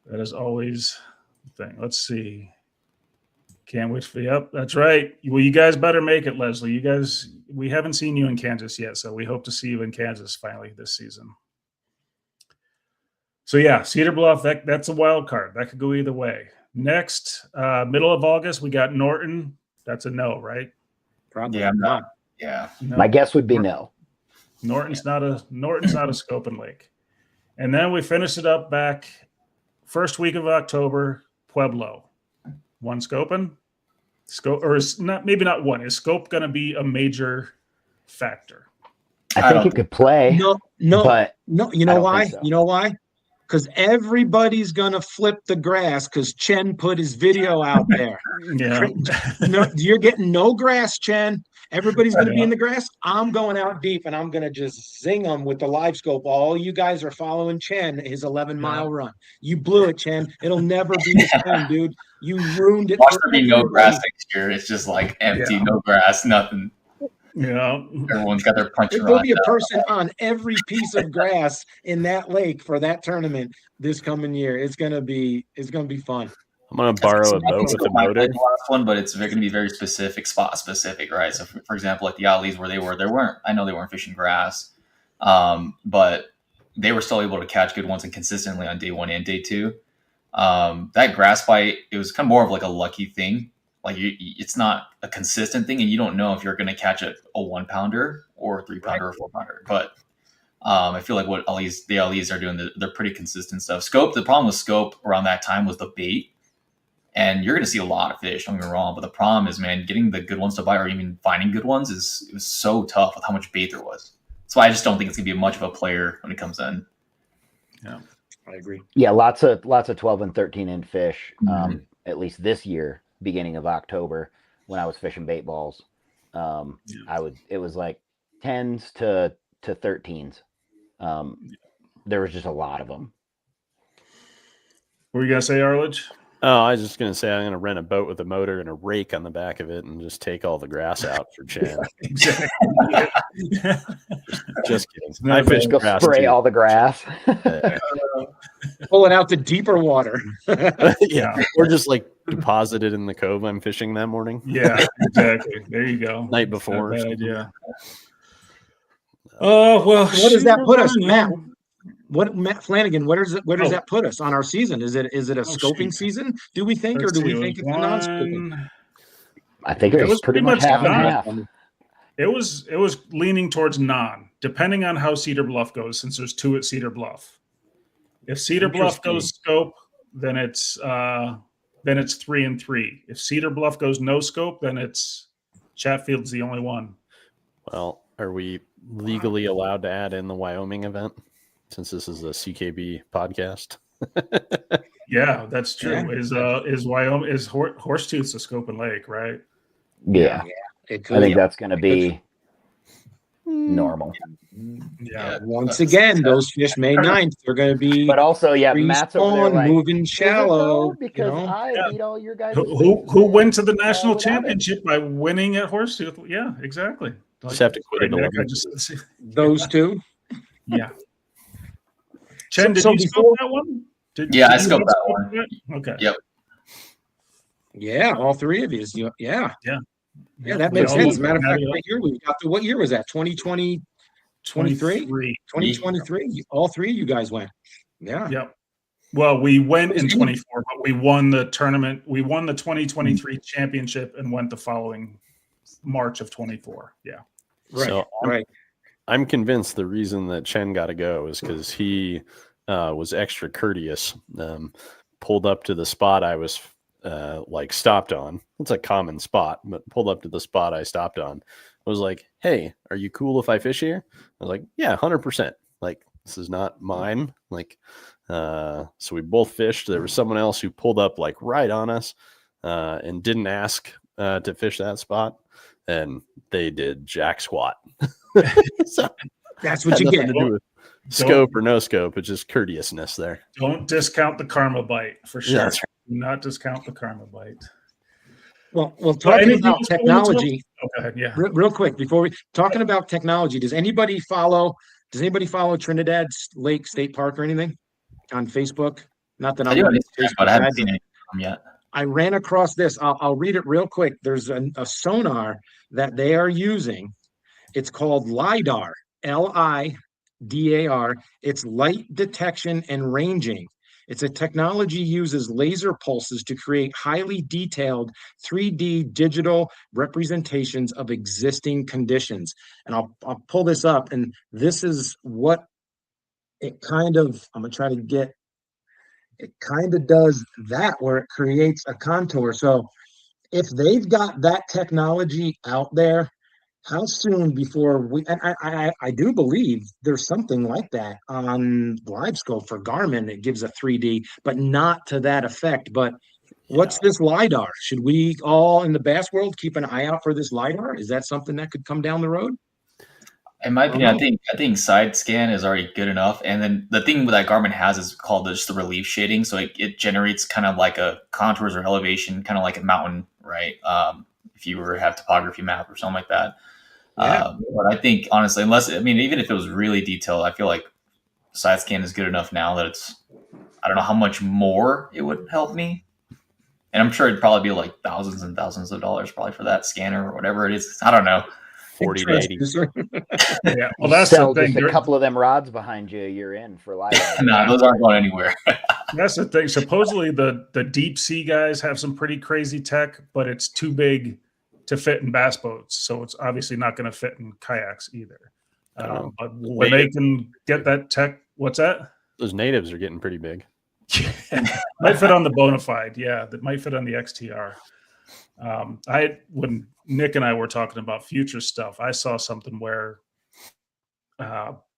is always the thing. Let's see. Can't wait for yep, that's right. Well, you guys better make it, Leslie. You guys, we haven't seen you in Kansas yet, so we hope to see you in Kansas finally this season. So yeah, Cedar Bluff, that's a wild card. That could go either way. Next, middle of August, we got Norton. That's a no, right? Probably. Yeah, I'm not. Yeah. No. My guess would be no. Norton's not a scope and lake. And then we finished it up back first week of October, Pueblo. One scoping? Scope, or is not, maybe not one. Is scope going to be a major factor? I think it could play. No. You know why? So. You know why? Because everybody's gonna flip the grass because Chen put his video out there. Yeah. No, you're getting no grass, Chen. Everybody's gonna be in the grass. I'm going out deep and I'm gonna just zing them with the live scope. All you guys are following Chen, his 11-mile run. You blew it, Chen. It'll never be the same, dude. You ruined it. Watch there be no grass next year. It's just like empty, no grass, nothing. Yeah, everyone's got their punch. There'll be a person on every piece of grass in that lake for that tournament this coming year. It's gonna be fun. I'm gonna borrow a boat with a motor. The last one, but it's going to be very specific, spot specific, right? So, for example, like the Arledge where they weren't. I know they weren't fishing grass, but they were still able to catch good ones and consistently on day 1 and day 2. That grass bite, it was kind of more of like a lucky thing. Like it's not a consistent thing, and you don't know if you're going to catch a 1-pounder or a 3-pounder or 4-pounder. But I feel like what the Arledge are doing, they're pretty consistent stuff. Scope, the problem with scope around that time was the bait, and you're going to see a lot of fish. Don't get me wrong, but the problem is, man, getting the good ones to bite or even finding good ones it was so tough with how much bait there was. So I just don't think it's going to be much of a player when it comes in. Yeah, I agree. Yeah, lots of 12 and 13-inch fish. At least this year. Beginning of October when I was fishing bait balls, it was like 10s to 13s. There was just a lot of them. What were you gonna say, Arledge? Oh, I was just gonna say I'm gonna rent a boat with a motor and a rake on the back of it and just take all the grass out for Chen. Exactly. Just kidding. I fish go spray all the grass. Pulling out the deeper water. Yeah, or just like deposit it in the cove I'm fishing that morning. Yeah, exactly. There you go. Night before. Bad idea. Oh well, what does that put us, Matt? Matt Flanagan? Where does that put us on our season? Is it a scoping season? Do we think, or do we think it's a non-scoping? I think it was pretty much half and half. It was leaning towards non, depending on how Cedar Bluff goes, since there's 2 at Cedar Bluff. If Cedar Bluff goes scope, then it's 3 and 3. If Cedar Bluff goes no scope, then it's Chatfield's the only one. Well, are we legally allowed to add in the Wyoming event since this is a CKB podcast? Yeah, that's true. Yeah. Is Wyoming Horsetooth's a scope and lake, right? Yeah. I think that's going to be normal. Yeah. Once again, those fish May 9th, they're going to be. But also, Matt's over there like, moving shallow. Because I beat all your guys. Who went to the national championship by winning at Horsetooth? Yeah, exactly. Just have to quit it. Those 2. Yeah. Chen, did you scope that one? I scoped that one. Okay. Yep. Yeah, all 3 of you. Yeah, that makes sense. As a matter of fact, right here we've got what year was that? 2020, 23? 2023. All 3 of you guys went. Yeah. Yep. Well, we went in 24, but we won the tournament. We won the 2023 championship and went the following March of 24. Yeah. Right. So right. I'm convinced the reason that Chen got to go is because he was extra courteous. Pulled up to the spot I was stopped on. It's a common spot, but pulled up to the spot I stopped on. I was like, "Hey, are you cool if I fish here?" I was like, "Yeah, 100%. Like, this is not mine." So we both fished. There was someone else who pulled up like right on us and didn't ask to fish that spot, and they did jack squat. So that's what you get. To do with scope or no scope. It's just courteousness there. Don't discount the karma bite for sure. Yeah, that's right. Do not discount the karma bite. Well, talking anything about else we wanna talk- technology, Oh, go ahead. Yeah. real quick before we talking about technology, does anybody follow Trinidad Lake State Park or anything on Facebook? Not that I I'm do on on Instagram, Facebook but I haven't side, seen but any of them yet. I ran across this. I'll read it real quick. There's a sonar that they are using. It's called LIDAR, LIDAR. It's light detection and ranging. It's a technology uses laser pulses to create highly detailed 3D digital representations of existing conditions. And I'll pull this up, and this is what it kind of, I'm gonna try to get, it kind of does that where it creates a contour. So if they've got that technology out there, how soon before we, and I do believe there's something like that on LiveScope for Garmin. It gives a 3D, but not to that effect. But what's this LiDAR? Should we all in the bass world keep an eye out for this LiDAR? Is that something that could come down the road? In my opinion, I think side scan is already good enough. And then the thing that Garmin has is called just the relief shading. So it generates kind of like a contours or elevation, kind of like a mountain, right? If you were to have topography map or something like that. Yeah. But I think honestly, even if it was really detailed, I feel like side scan is good enough now that I don't know how much more it would help me. And I'm sure it'd probably be like thousands and thousands of dollars probably for that scanner or whatever it is. I don't know. 40 to 80. Yeah. Well, You that's sell the thing. just a couple of them rods behind you, you're in for life. No, those aren't going anywhere. That's the thing. Supposedly the deep sea guys have some pretty crazy tech, but it's too big to fit in bass boats. So it's obviously not going to fit in kayaks either. But when they can get that tech, what's that? Those natives are getting pretty big. Might fit on the Bonafide. Yeah, that might fit on the XTR. When Nick and I were talking about future stuff, I saw something where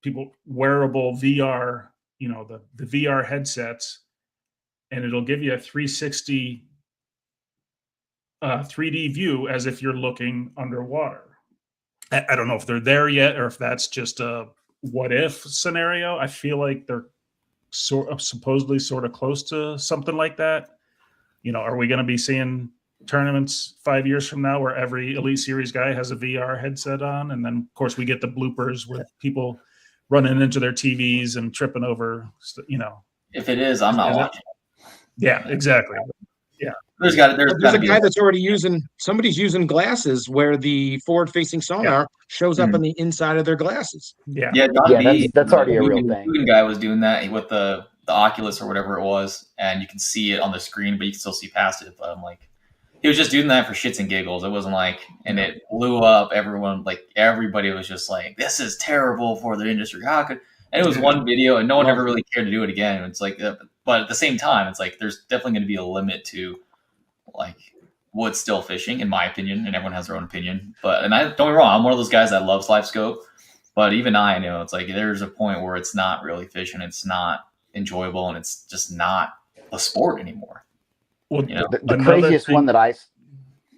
people wearable VR, the VR headsets, and it'll give you a 360 3D view as if you're looking underwater. I don't know if they're there yet or if that's just a what if scenario. I feel like they're supposedly sort of close to something like that. Are we going to be seeing tournaments 5 years from now where every Elite Series guy has a VR headset on? And then, of course, we get the bloopers with people running into their TVs and tripping over, If it is, I'm not watching. Yeah, exactly. Yeah. There's a guy that's already somebody's using glasses where the forward-facing sonar shows up on the inside of their glasses. Yeah. Yeah, that's already a real thing. The guy was doing that with the Oculus or whatever it was, and you can see it on the screen, but you can still see past it. But I'm like, he was just doing that for shits and giggles. It wasn't like, and it blew up. Everybody was just like, this is terrible for the industry. How could? And it was one video, and no one ever really cared to do it again. It's like, but at the same time, it's like there's definitely going to be a limit to like what's still fishing, in my opinion, and everyone has their own opinion. But don't get me wrong, I'm one of those guys that loves LiveScope, but even I know it's like there's a point where it's not really fishing, it's not enjoyable, and it's just not a sport anymore. Well, the craziest one that I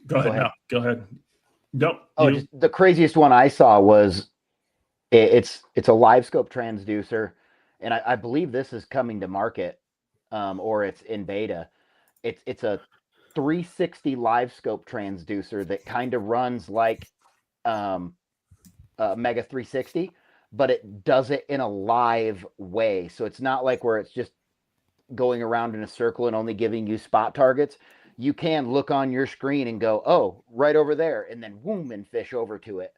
go ahead. No, go ahead. No. Just the craziest one I saw was it's a LiveScope transducer, and I believe this is coming to market, or it's in beta. It's a 360 LiveScope transducer that kind of runs like Mega 360, but it does it in a live way. So it's not like where it's just going around in a circle and only giving you spot targets. You can look on your screen and go, oh, right over there, and then boom, and fish over to it.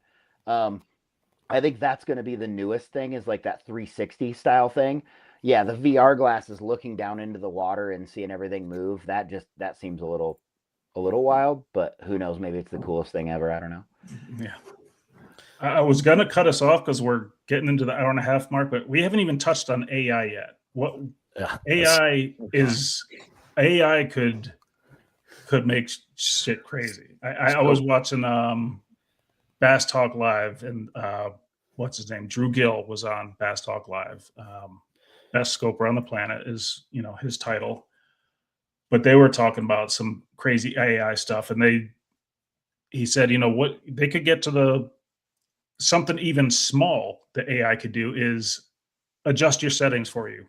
I think that's going to be the newest thing, is like that 360 style thing. Yeah, the VR glasses looking down into the water and seeing everything move, that seems a little wild, but who knows, maybe it's the coolest thing ever. I don't know. Yeah. I was going to cut us off because we're getting into the hour and a half mark, but we haven't even touched on AI yet. What AI could make shit crazy. I was watching Bass Talk Live, and what's his name? Drew Gill was on Bass Talk Live. Best scoper on the planet is, his title. But they were talking about some crazy AI stuff, and he said, what they could get to something even small that AI could do is adjust your settings for you.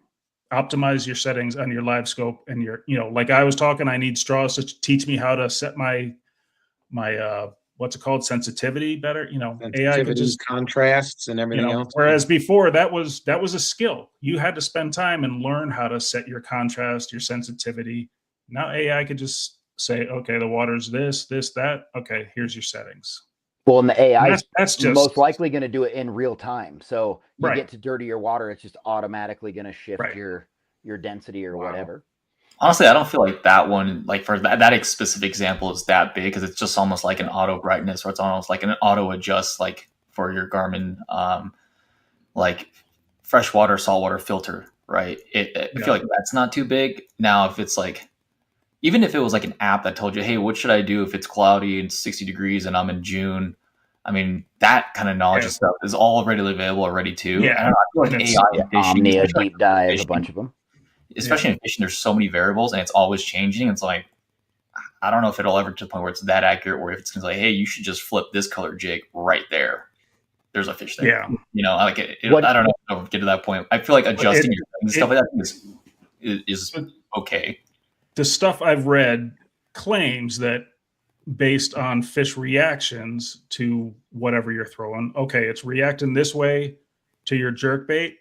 Optimize your settings on your LiveScope and your, like I was talking, I need straws to teach me how to set my what's it called, sensitivity better. AI could Sensitivities, just, contrasts, and everything else. whereas before that was a skill. You had to spend time and learn how to set your contrast, your sensitivity. Now AI could just say, okay, the water's this, that. Okay, here's your settings. Well, and the AI is that's just most likely going to do it in real time. So you Right. get to dirtier water, it's just automatically going to shift Right. your density or whatever. Honestly, I don't feel like that one, like for that specific example, is that big, because it's just almost like an auto brightness, or it's almost like an auto adjust, like for your Garmin, like freshwater, saltwater filter, right? I feel like that's not too big. Now, if it's like, even if it was like an app that told you, hey, what should I do if it's cloudy and 60 degrees and I'm in June? I mean, that kind of knowledge and stuff is all readily available already too. Yeah. And I feel like AI in fishing, Omnia deep dive, a bunch of them. Especially in fishing, there's so many variables and it's always changing. It's like, I don't know if it'll ever to the point where it's that accurate, or if it's like, hey, you should just flip this color jig right there. There's a fish there. Yeah. Like I don't know if it'll get to that point. I feel like adjusting your things, stuff like that is okay. The stuff I've read claims that based on fish reactions to whatever you're throwing, okay, it's reacting this way to your jerk bait.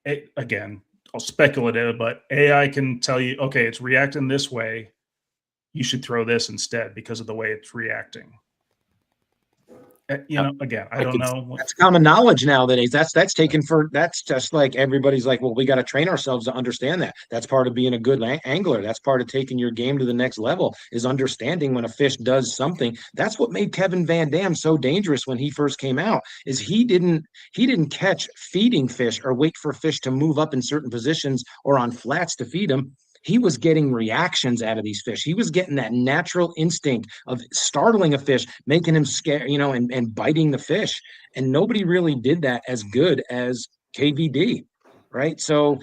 Again, speculative, but AI can tell you, okay, it's reacting this way. You should throw this instead because of the way it's reacting. Again, I don't know. That's common knowledge nowadays. That's just like everybody's like, well, we got to train ourselves to understand that. That's part of being a good angler. That's part of taking your game to the next level, is understanding when a fish does something. That's what made Kevin Van Dam so dangerous when he first came out, is he didn't catch feeding fish or wait for fish to move up in certain positions or on flats to feed them. He was getting reactions out of these fish. He was getting that natural instinct of startling a fish, making him scared, and biting the fish. And nobody really did that as good as KVD, right? So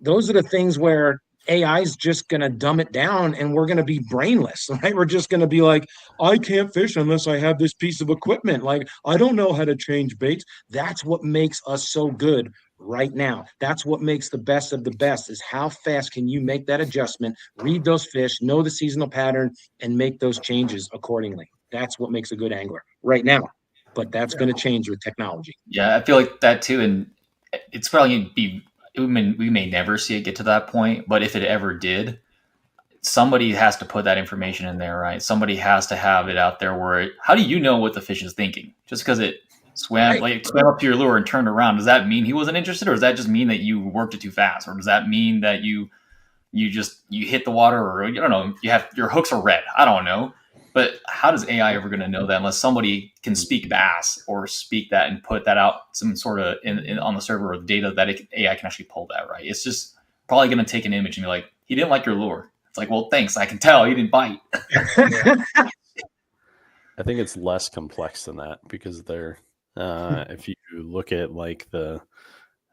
those are the things where AI is just going to dumb it down and we're going to be brainless, right? We're just going to be like, I can't fish unless I have this piece of equipment. Like, I don't know how to change baits. That's what makes us so good right now. That's what makes the best of the best, is how fast can you make that adjustment, read those fish, know the seasonal pattern, and make those changes accordingly. That's what makes a good angler right now. But that's going to change with technology. Yeah, I feel like that too. And it's probably going to be, we may never see it get to that point, but if it ever did, somebody has to put that information in there, right? Somebody has to have it out there where how do you know what the fish is thinking? Just because it swam up to your lure and turned around, does that mean he wasn't interested, or does that just mean that you worked it too fast, or does that mean that you hit the water, or I don't know, you have your hooks are red? I don't know. But how does AI ever going to know that unless somebody can speak bass or speak that and put that out some sort of in on the server of data that AI can actually pull that, right? It's just probably going to take an image and be like, he didn't like your lure. It's like, well, thanks, I can tell he didn't bite. I think it's less complex than that, because they're if you look at like the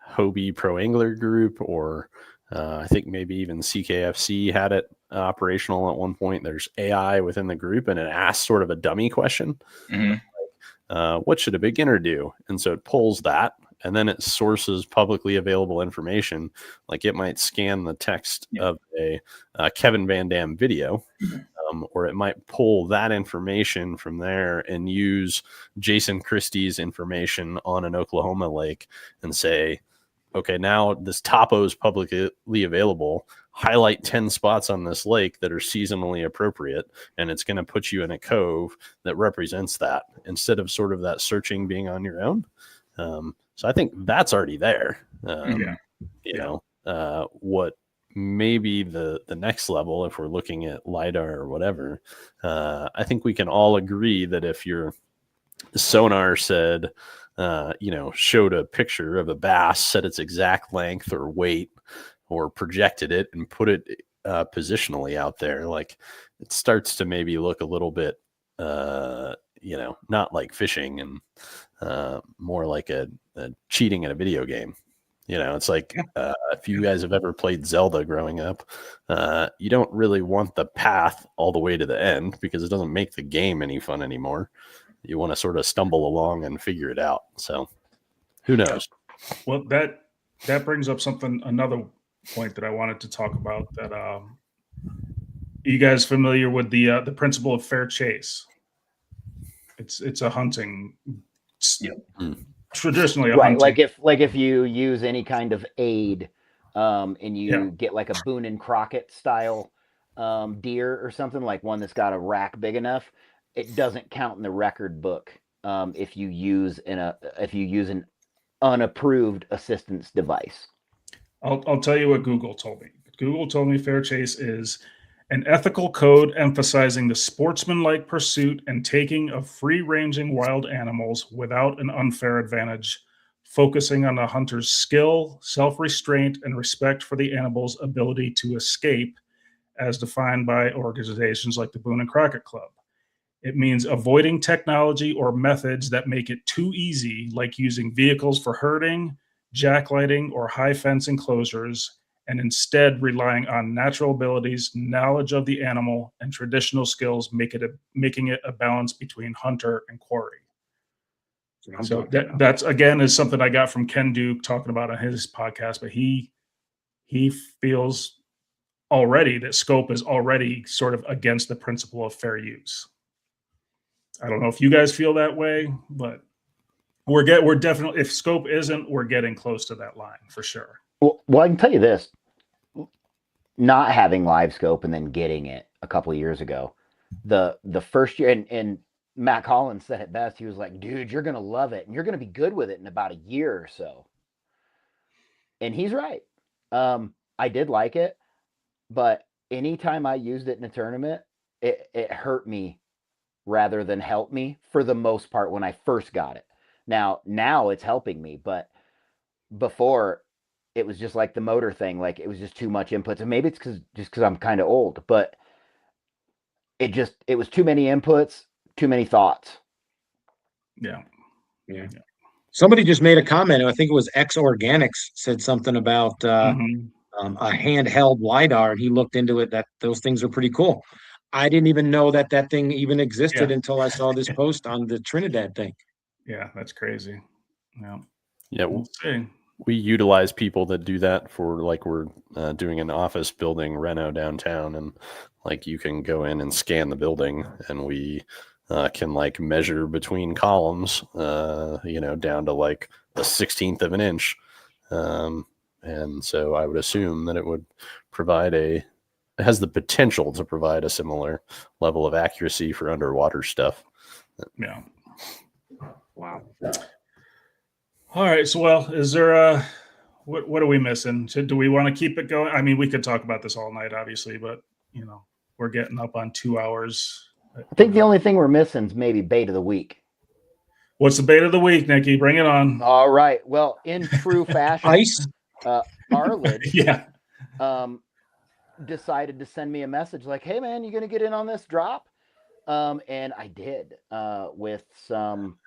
Hobie Pro Angler group, or I think maybe even CKFC had it operational at one point. There's AI within the group, and it asks sort of a dummy question. Mm-hmm. What should a beginner do? And so it pulls that, and then it sources publicly available information. Like it might scan the text of a Kevin Van Dam video, or it might pull that information from there and use Jason Christie's information on an Oklahoma lake and say, okay, now this topo is publicly available. Highlight 10 spots on this lake that are seasonally appropriate, and it's going to put you in a cove that represents that, instead of sort of that searching being on your own. So I think that's already there. What maybe the next level, if we're looking at LiDAR or whatever, I think we can all agree that if your sonar said, showed a picture of a bass, set its exact length or weight, or projected it and put it positionally out there, like it starts to maybe look a little bit, not like fishing, and more like a cheating in a video game. It's like if you guys have ever played Zelda growing up, you don't really want the path all the way to the end, because it doesn't make the game any fun anymore. You want to sort of stumble along and figure it out. So who knows? Well, that brings up another point that I wanted to talk about, that you guys familiar with the principle of fair chase? It's a hunting. Yep. Traditionally a Right, hunting. like if you use any kind of aid, and you get like a Boone and Crockett style deer or something, like one that's got a rack big enough, it doesn't count in the record book if you use an unapproved assistance device. I'll tell you what Google told me. Google told me fair chase is an ethical code emphasizing the sportsmanlike pursuit and taking of free-ranging wild animals without an unfair advantage, focusing on the hunter's skill, self-restraint, and respect for the animal's ability to escape, as defined by organizations like the Boone and Crockett Club. It means avoiding technology or methods that make it too easy, like using vehicles for herding, jacklighting, or high fence enclosures, and instead relying on natural abilities, knowledge of the animal, and traditional skills, making it a balance between hunter and quarry. So that's again is something I got from Ken Duke talking about on his podcast, but he feels already that scope is already sort of against the principle of fair use. I don't know if you guys feel that way, but we're definitely, if scope isn't, we're getting close to that line for sure. Well, I can tell you this: not having live scope and then getting it a couple of years ago, the first year, and Matt Collins said it best. He was like, "Dude, you're gonna love it, and you're gonna be good with it in about a year or so." And he's right. I did like it, but anytime I used it in a tournament, it hurt me rather than help me for the most part when I first got it. Now it's helping me, but before it was just like the motor thing, like it was just too much inputs. And maybe it's because I'm kind of old, but it was too many inputs, too many thoughts. Yeah. Somebody just made a comment. I think it was X Organics said something about a handheld LiDAR, and he looked into it. That those things are pretty cool. I didn't even know that thing even existed until I saw this post on the Trinidad thing. Yeah, that's crazy. Yeah, we'll see. We utilize people that do that for, like, we're doing an office building reno downtown, and like you can go in and scan the building, and we can like measure between columns, down to like a 1/16 of an inch. And so I would assume that it would provide it has the potential to provide a similar level of accuracy for underwater stuff. Yeah. Wow. All right. So, well, is there what are we missing? Do we want to keep it going? I mean, we could talk about this all night, obviously, but we're getting up on 2 hours. I think the only thing we're missing is maybe bait of the week. What's the bait of the week, Nikki? Bring it on. All right. Well, in true fashion, Ice. Arledge decided to send me a message like, "Hey man, you gonna get in on this drop?" And I did with some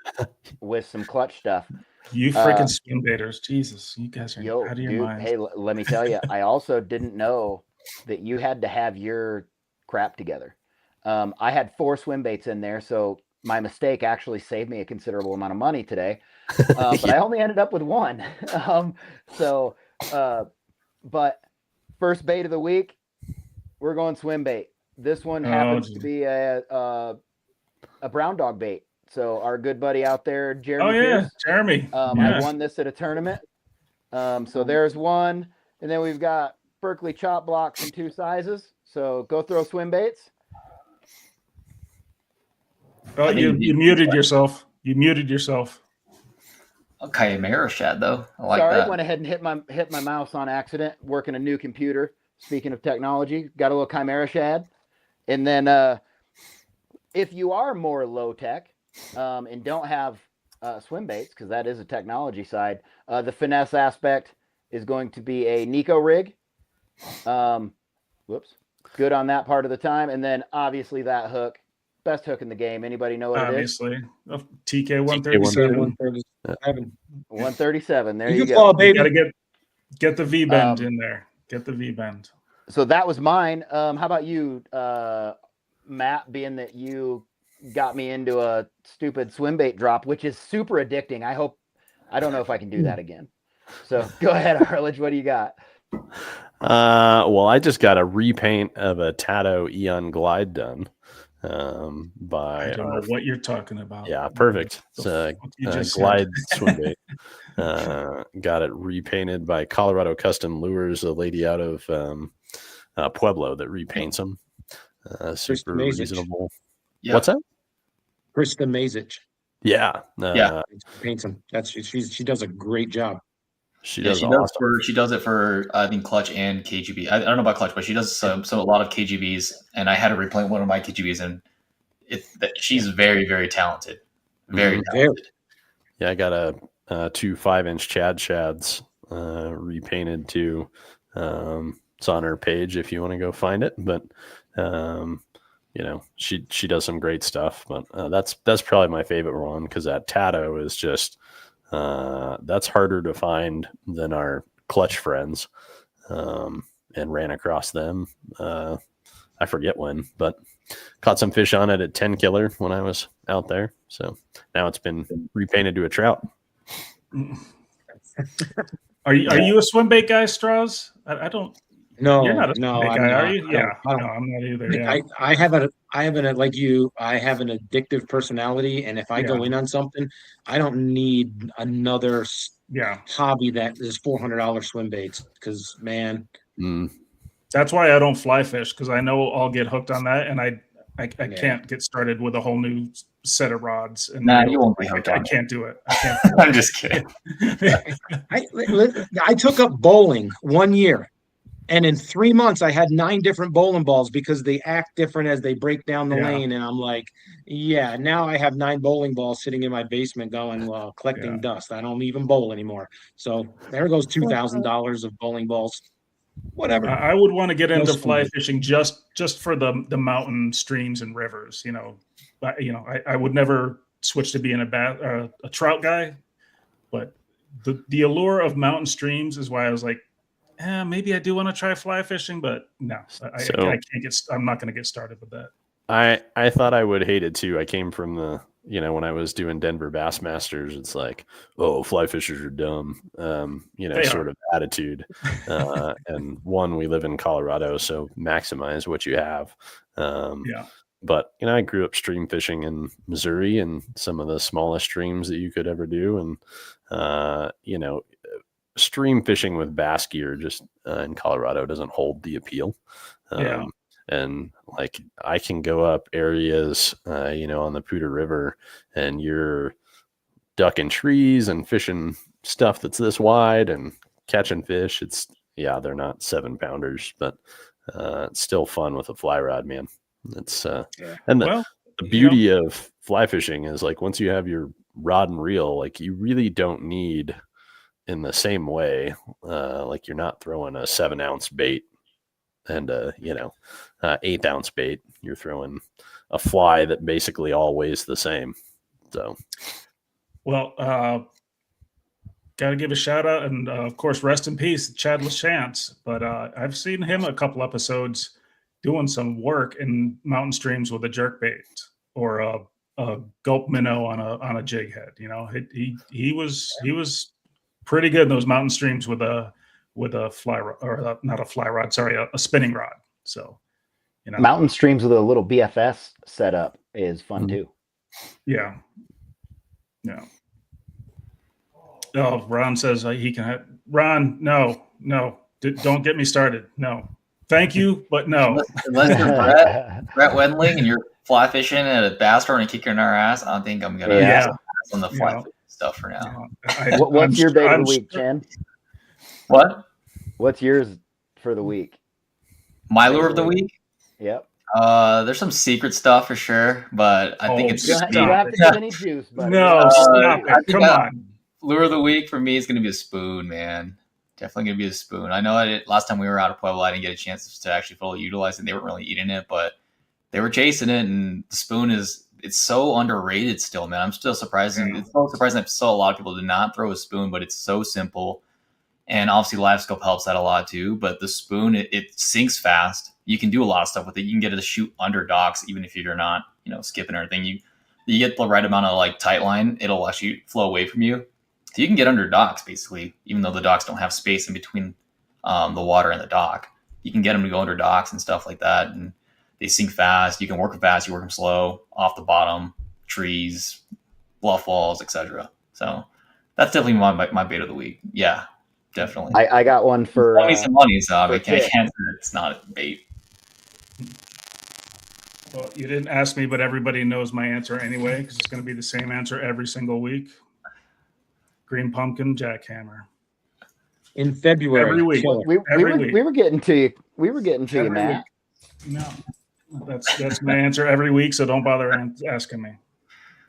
clutch stuff. You freaking spin baiters. Jesus, you guys are out of your minds. Hey, let me tell you, I also didn't know that you had to have your crap together. I had 4 swim baits in there, so my mistake actually saved me a considerable amount of money today. But I only ended up with 1. But first bait of the week, we're going swim bait. This one happens to be a brown dog bait. So our good buddy out there, Jeremy. Oh yeah, Pierce, Jeremy. I won this at a tournament. So there's one, and then we've got Berkeley chop blocks in 2 sizes. So go throw swim baits. Oh, you muted yourself. You muted yourself. Okay, Chimera shad though. I like Sorry, that. went ahead and hit my mouse on accident. Working a new computer. Speaking of technology, got a little Chimera shad, and then if you are more low tech and don't have swim baits, because that is a technology side, the finesse aspect is going to be a Nico rig. Good on that part of the time, and then obviously that hook. Best hook in the game. Anybody know what it is? Obviously. TK 137. 137. There you go. Fall, baby. You gotta get the V bend in there. Get the V bend. So that was mine. How about you, Matt, being that you got me into a stupid swim bait drop, which is super addicting. I don't know if I can do that again. So go ahead, Arledge. What do you got? Well, I just got a repaint of a Tato Eon Glide done by I don't know what you're talking about. Yeah, perfect. It's a Glide swim bait. Got it repainted by Colorado Custom Lures, a lady out of Pueblo that repaints them. Super reasonable. Yep. What's that? Krista Mazich. Yeah. Paints them. She does a great job. She does awesome. She does it for I think Clutch and KGB. I don't know about Clutch, but she does a lot of KGBs, and I had to repaint one of my KGBs, and she's very, very talented. Very talented. Yeah, I got a 2 5-inch Chad Shads repainted to it's on her page if you want to go find it. But she does some great stuff. But that's probably my favorite one, because that Tato is just that's harder to find than our Clutch friends, and ran across them. I forget when, but caught some fish on it at 10 killer when I was out there. So now it's been repainted to a trout. Are you a swim bait guy, Straws? I don't. No, you're not a swim bait guy, are you? Yeah, no, I'm not either. Yeah. I have an like you. I have an addictive personality, and if I go in on something, I don't need another hobby that is $400 swim baits. Because man, that's why I don't fly fish, because I know I'll get hooked on that, and I can't get started with a whole new set of rods. And you won't be hooked on it. I can't do it. I'm just kidding. I took up bowling 1 year, and in 3 months I had 9 different bowling balls because they act different as they break down the lane. And I'm like, now I have 9 bowling balls sitting in my basement going, collecting dust. I don't even bowl anymore. So there goes $2,000 of bowling balls. Whatever. I would want to get into fly fishing just for the mountain streams and rivers. But I would never switch to being a trout guy. But the allure of mountain streams is why I was like, maybe I do want to try fly fishing, but no, I can't I'm not going to get started with that. I thought I would hate it too. I came from the, when I was doing Denver Bassmasters, it's like, oh, fly fishers are dumb, sort of attitude. And we live in Colorado, so maximize what you have. But, I grew up stream fishing in Missouri and some of the smallest streams that you could ever do. And, stream fishing with bass gear just in Colorado doesn't hold the appeal. And like I can go up areas, on the Poudre River, and you're ducking trees and fishing stuff that's this wide and catching fish. They're not 7-pounders, but it's still fun with a fly rod, man. It's and the beauty of fly fishing is like once you have your rod and reel, like you really don't need in the same way, like you're not throwing a 7-ounce bait and 8-ounce bait. You're throwing a fly that basically all weighs the same. So, got to give a shout out and of course, rest in peace, Chad LaChance. But I've seen him a couple episodes doing some work in mountain streams with a jerk bait or a gulp minnow on a jig head. He was pretty good in those mountain streams with a fly rod, or not a fly rod, sorry, a spinning rod. So, mountain streams with a little BFS setup is fun too. Yeah. Oh, Ron says he can have Ron. No, don't get me started. No, thank you, but no. Unless you're Brett Wendling and you're fly fishing at a bass store and kicking our ass, I don't think I'm gonna pass on the fly fishing stuff for now. What's your bait of the week, Chen? What? What's yours for the week? My lure of the week? Yep. There's some secret stuff for sure, but I think it's you don't have to give any juice, buddy. No, stop it. Come on. Lure of the week for me is going to be a spoon, man. Definitely going to be a spoon. I know last time we were out of Pueblo, I didn't get a chance to actually fully utilize it. They weren't really eating it, but they were chasing it, and the spoon it's so underrated still, man. I'm still surprised. Yeah. It's so surprising that a lot of people do not throw a spoon, but it's so simple. And obviously live scope helps that a lot too, but the spoon, it sinks fast. You can do a lot of stuff with it. You can get it to shoot under docks, even if you're not, skipping or anything. You get the right amount of like tight line, it'll actually flow away from you. So you can get under docks basically, even though the docks don't have space in between the water in the dock. You can get them to go under docks and stuff like that, and they sink fast. You can work them fast, you work them slow, off the bottom, trees, bluff walls, etc. So that's definitely my bait of the week. Yeah, definitely. I got one for Money some money, so I can't Kit. say it's not a bait. Well, you didn't ask me, but everybody knows my answer anyway, because it's going to be the same answer every single week. Green pumpkin jackhammer. In February. Every week. Killer. We were getting to you. We were getting to you, Every Matt. week. No, that's my answer every week. So don't bother asking me.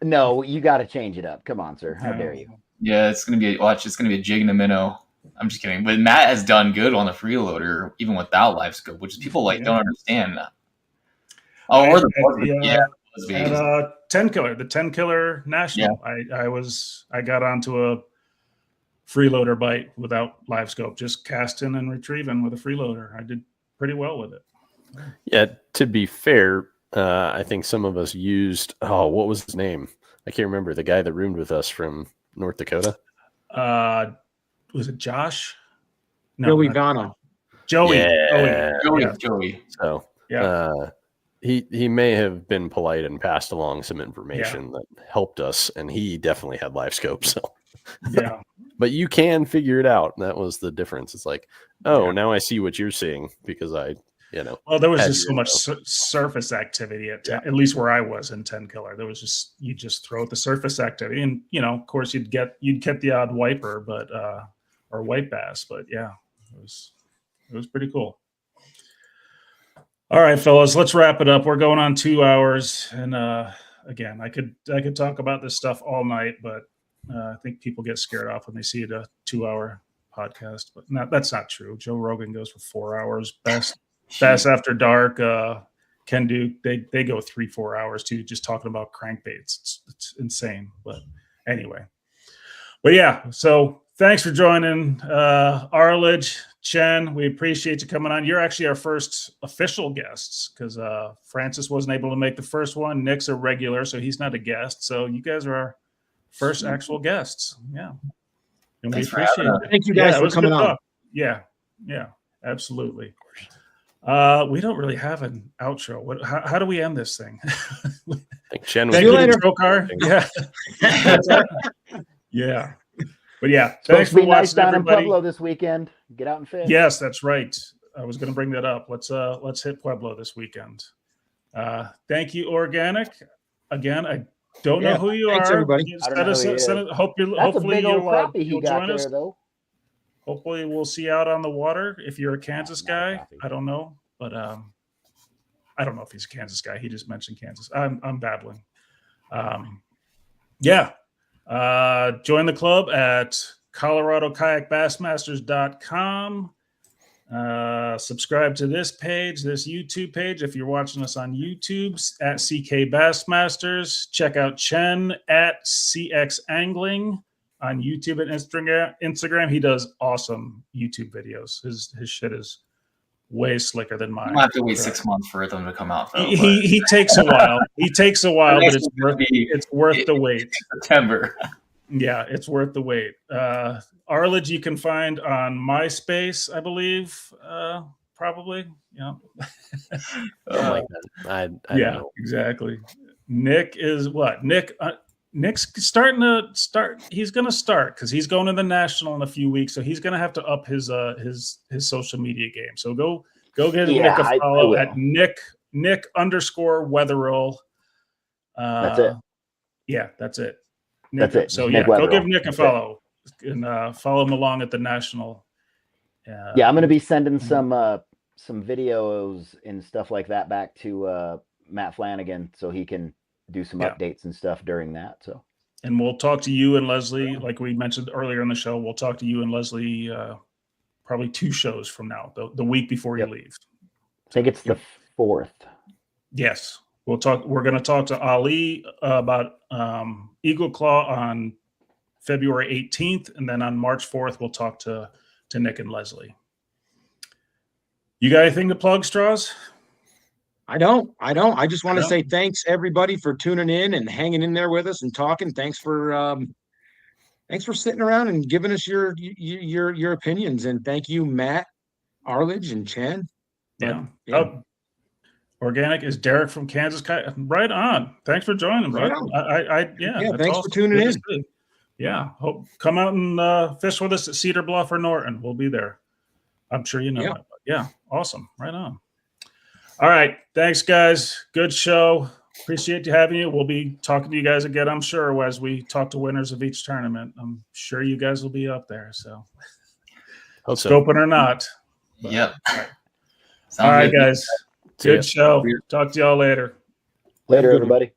No, you got to change it up. Come on, sir. How No. dare you? Yeah, it's gonna be a jig and a minnow. I'm just kidding. But Matt has done good on the freeloader, even without live scope, which people don't understand. Oh, or the buzz bait. At 10 Killer, the 10 Killer National. I got onto a freeloader bite without live scope, just casting and retrieving with a freeloader. I did pretty well with it. Yeah, to be fair, I think some of us used, what was his name? I can't remember. The guy that roomed with us from North Dakota. Was it Josh? Joey Vano. Joey. Yeah. Joey. So he may have been polite and passed along some information that helped us, and he definitely had live scope. So yeah. But you can figure it out. That was the difference. It's like, now I see what you're seeing because well, there was just so much surface activity at least where I was in 10 Killer. There was you just throw at the surface activity, and of course you'd get the odd wiper, but or white bass, but yeah, it was pretty cool. All right, fellas, let's wrap it up. We're going on 2 hours, and again, I could talk about this stuff all night, but I think people get scared off when they see a 2-hour podcast. But that's not true. Joe Rogan goes for 4 hours. Bass After Dark, Ken Duke, they go 3-4 hours too, just talking about crankbaits. It's insane. But anyway, yeah. So thanks for joining, Arledge, Chen. We appreciate you coming on. You're actually our first official guests because Francis wasn't able to make the first one. Nick's a regular, so he's not a guest. So you guys are our first actual guests. Yeah. And we appreciate it. Thank you guys for coming on. Yeah, absolutely. We don't really have an outro. How do we end this thing? I think Chen was Thank you, Chenchar. Yeah. Yeah. But yeah, thanks for nice watching, down everybody. in Pueblo this weekend. Get out and fish. Yes, that's right. I was going to bring that up. Let's hit Pueblo this weekend. Thank you, Organic. Again, I don't know who you thanks, are. everybody. Hopefully That's a big old crappie he you'll got join there, us. though. Hopefully we'll see you out on the water. If you're a Kansas guy, I don't know, but I don't know if he's a Kansas guy. He just mentioned Kansas. I'm babbling. Join the club at ColoradoKayakBassmasters.com. Subscribe to this YouTube page if you're watching us on YouTube at CK Bassmasters. Check out Chen at CX Angling on YouTube and Instagram. He does awesome YouTube videos. His shit is way slicker than mine. You might have to wait 6 months for them to come out, though. He takes a while. But it's worth the wait. September. Yeah, it's worth the wait. Arledge you can find on MySpace, I believe. Probably. Yeah. Oh my God. I don't know. Exactly. Nick is what? Nick's starting to start. He's going to start because he's going to the national in a few weeks, so he's going to have to up his social media game. So go get Nick a follow at Nick_Wetherill. That's it. Yeah, that's it. That's it. So Nick go Wetherill. give Nick a follow and follow him along at the national. I'm going to be sending some videos and stuff like that back to Matt Flanagan so he can do some updates and stuff during that. So, and we'll talk to you and Leslie, like we mentioned earlier in the show. We'll talk to you and Leslie probably 2 shows from now, the week before you leave. I think it's the 4th. Yes, we'll talk. We're going to talk to Ali about Eagle Claw on February 18th, and then on March 4th we'll talk to Nick and Leslie. You got anything to plug, Straws? I don't. I just want to say thanks everybody for tuning in and hanging in there with us and talking. Thanks for sitting around and giving us your opinions. And thank you, Matt Arledge and Chen. Yeah. Yeah. Oh, organic is Derek from Kansas. Right on. Thanks for joining, Right bud. Yeah, that's thanks for tuning Good to in. see. Yeah. Hope come out and fish with us at Cedar Bluff or Norton. We'll be there. I'm sure you know Yeah. that. But yeah. Awesome. Right on. All right. Thanks, guys. Good show. Appreciate you having you. We'll be talking to you guys again, I'm sure, as we talk to winners of each tournament. I'm sure you guys will be up there. So, Hope so. scoping or not. But, Yep. All right, good. guys. See ya. Good show. Talk to y'all later. Later, Have a good one. everybody.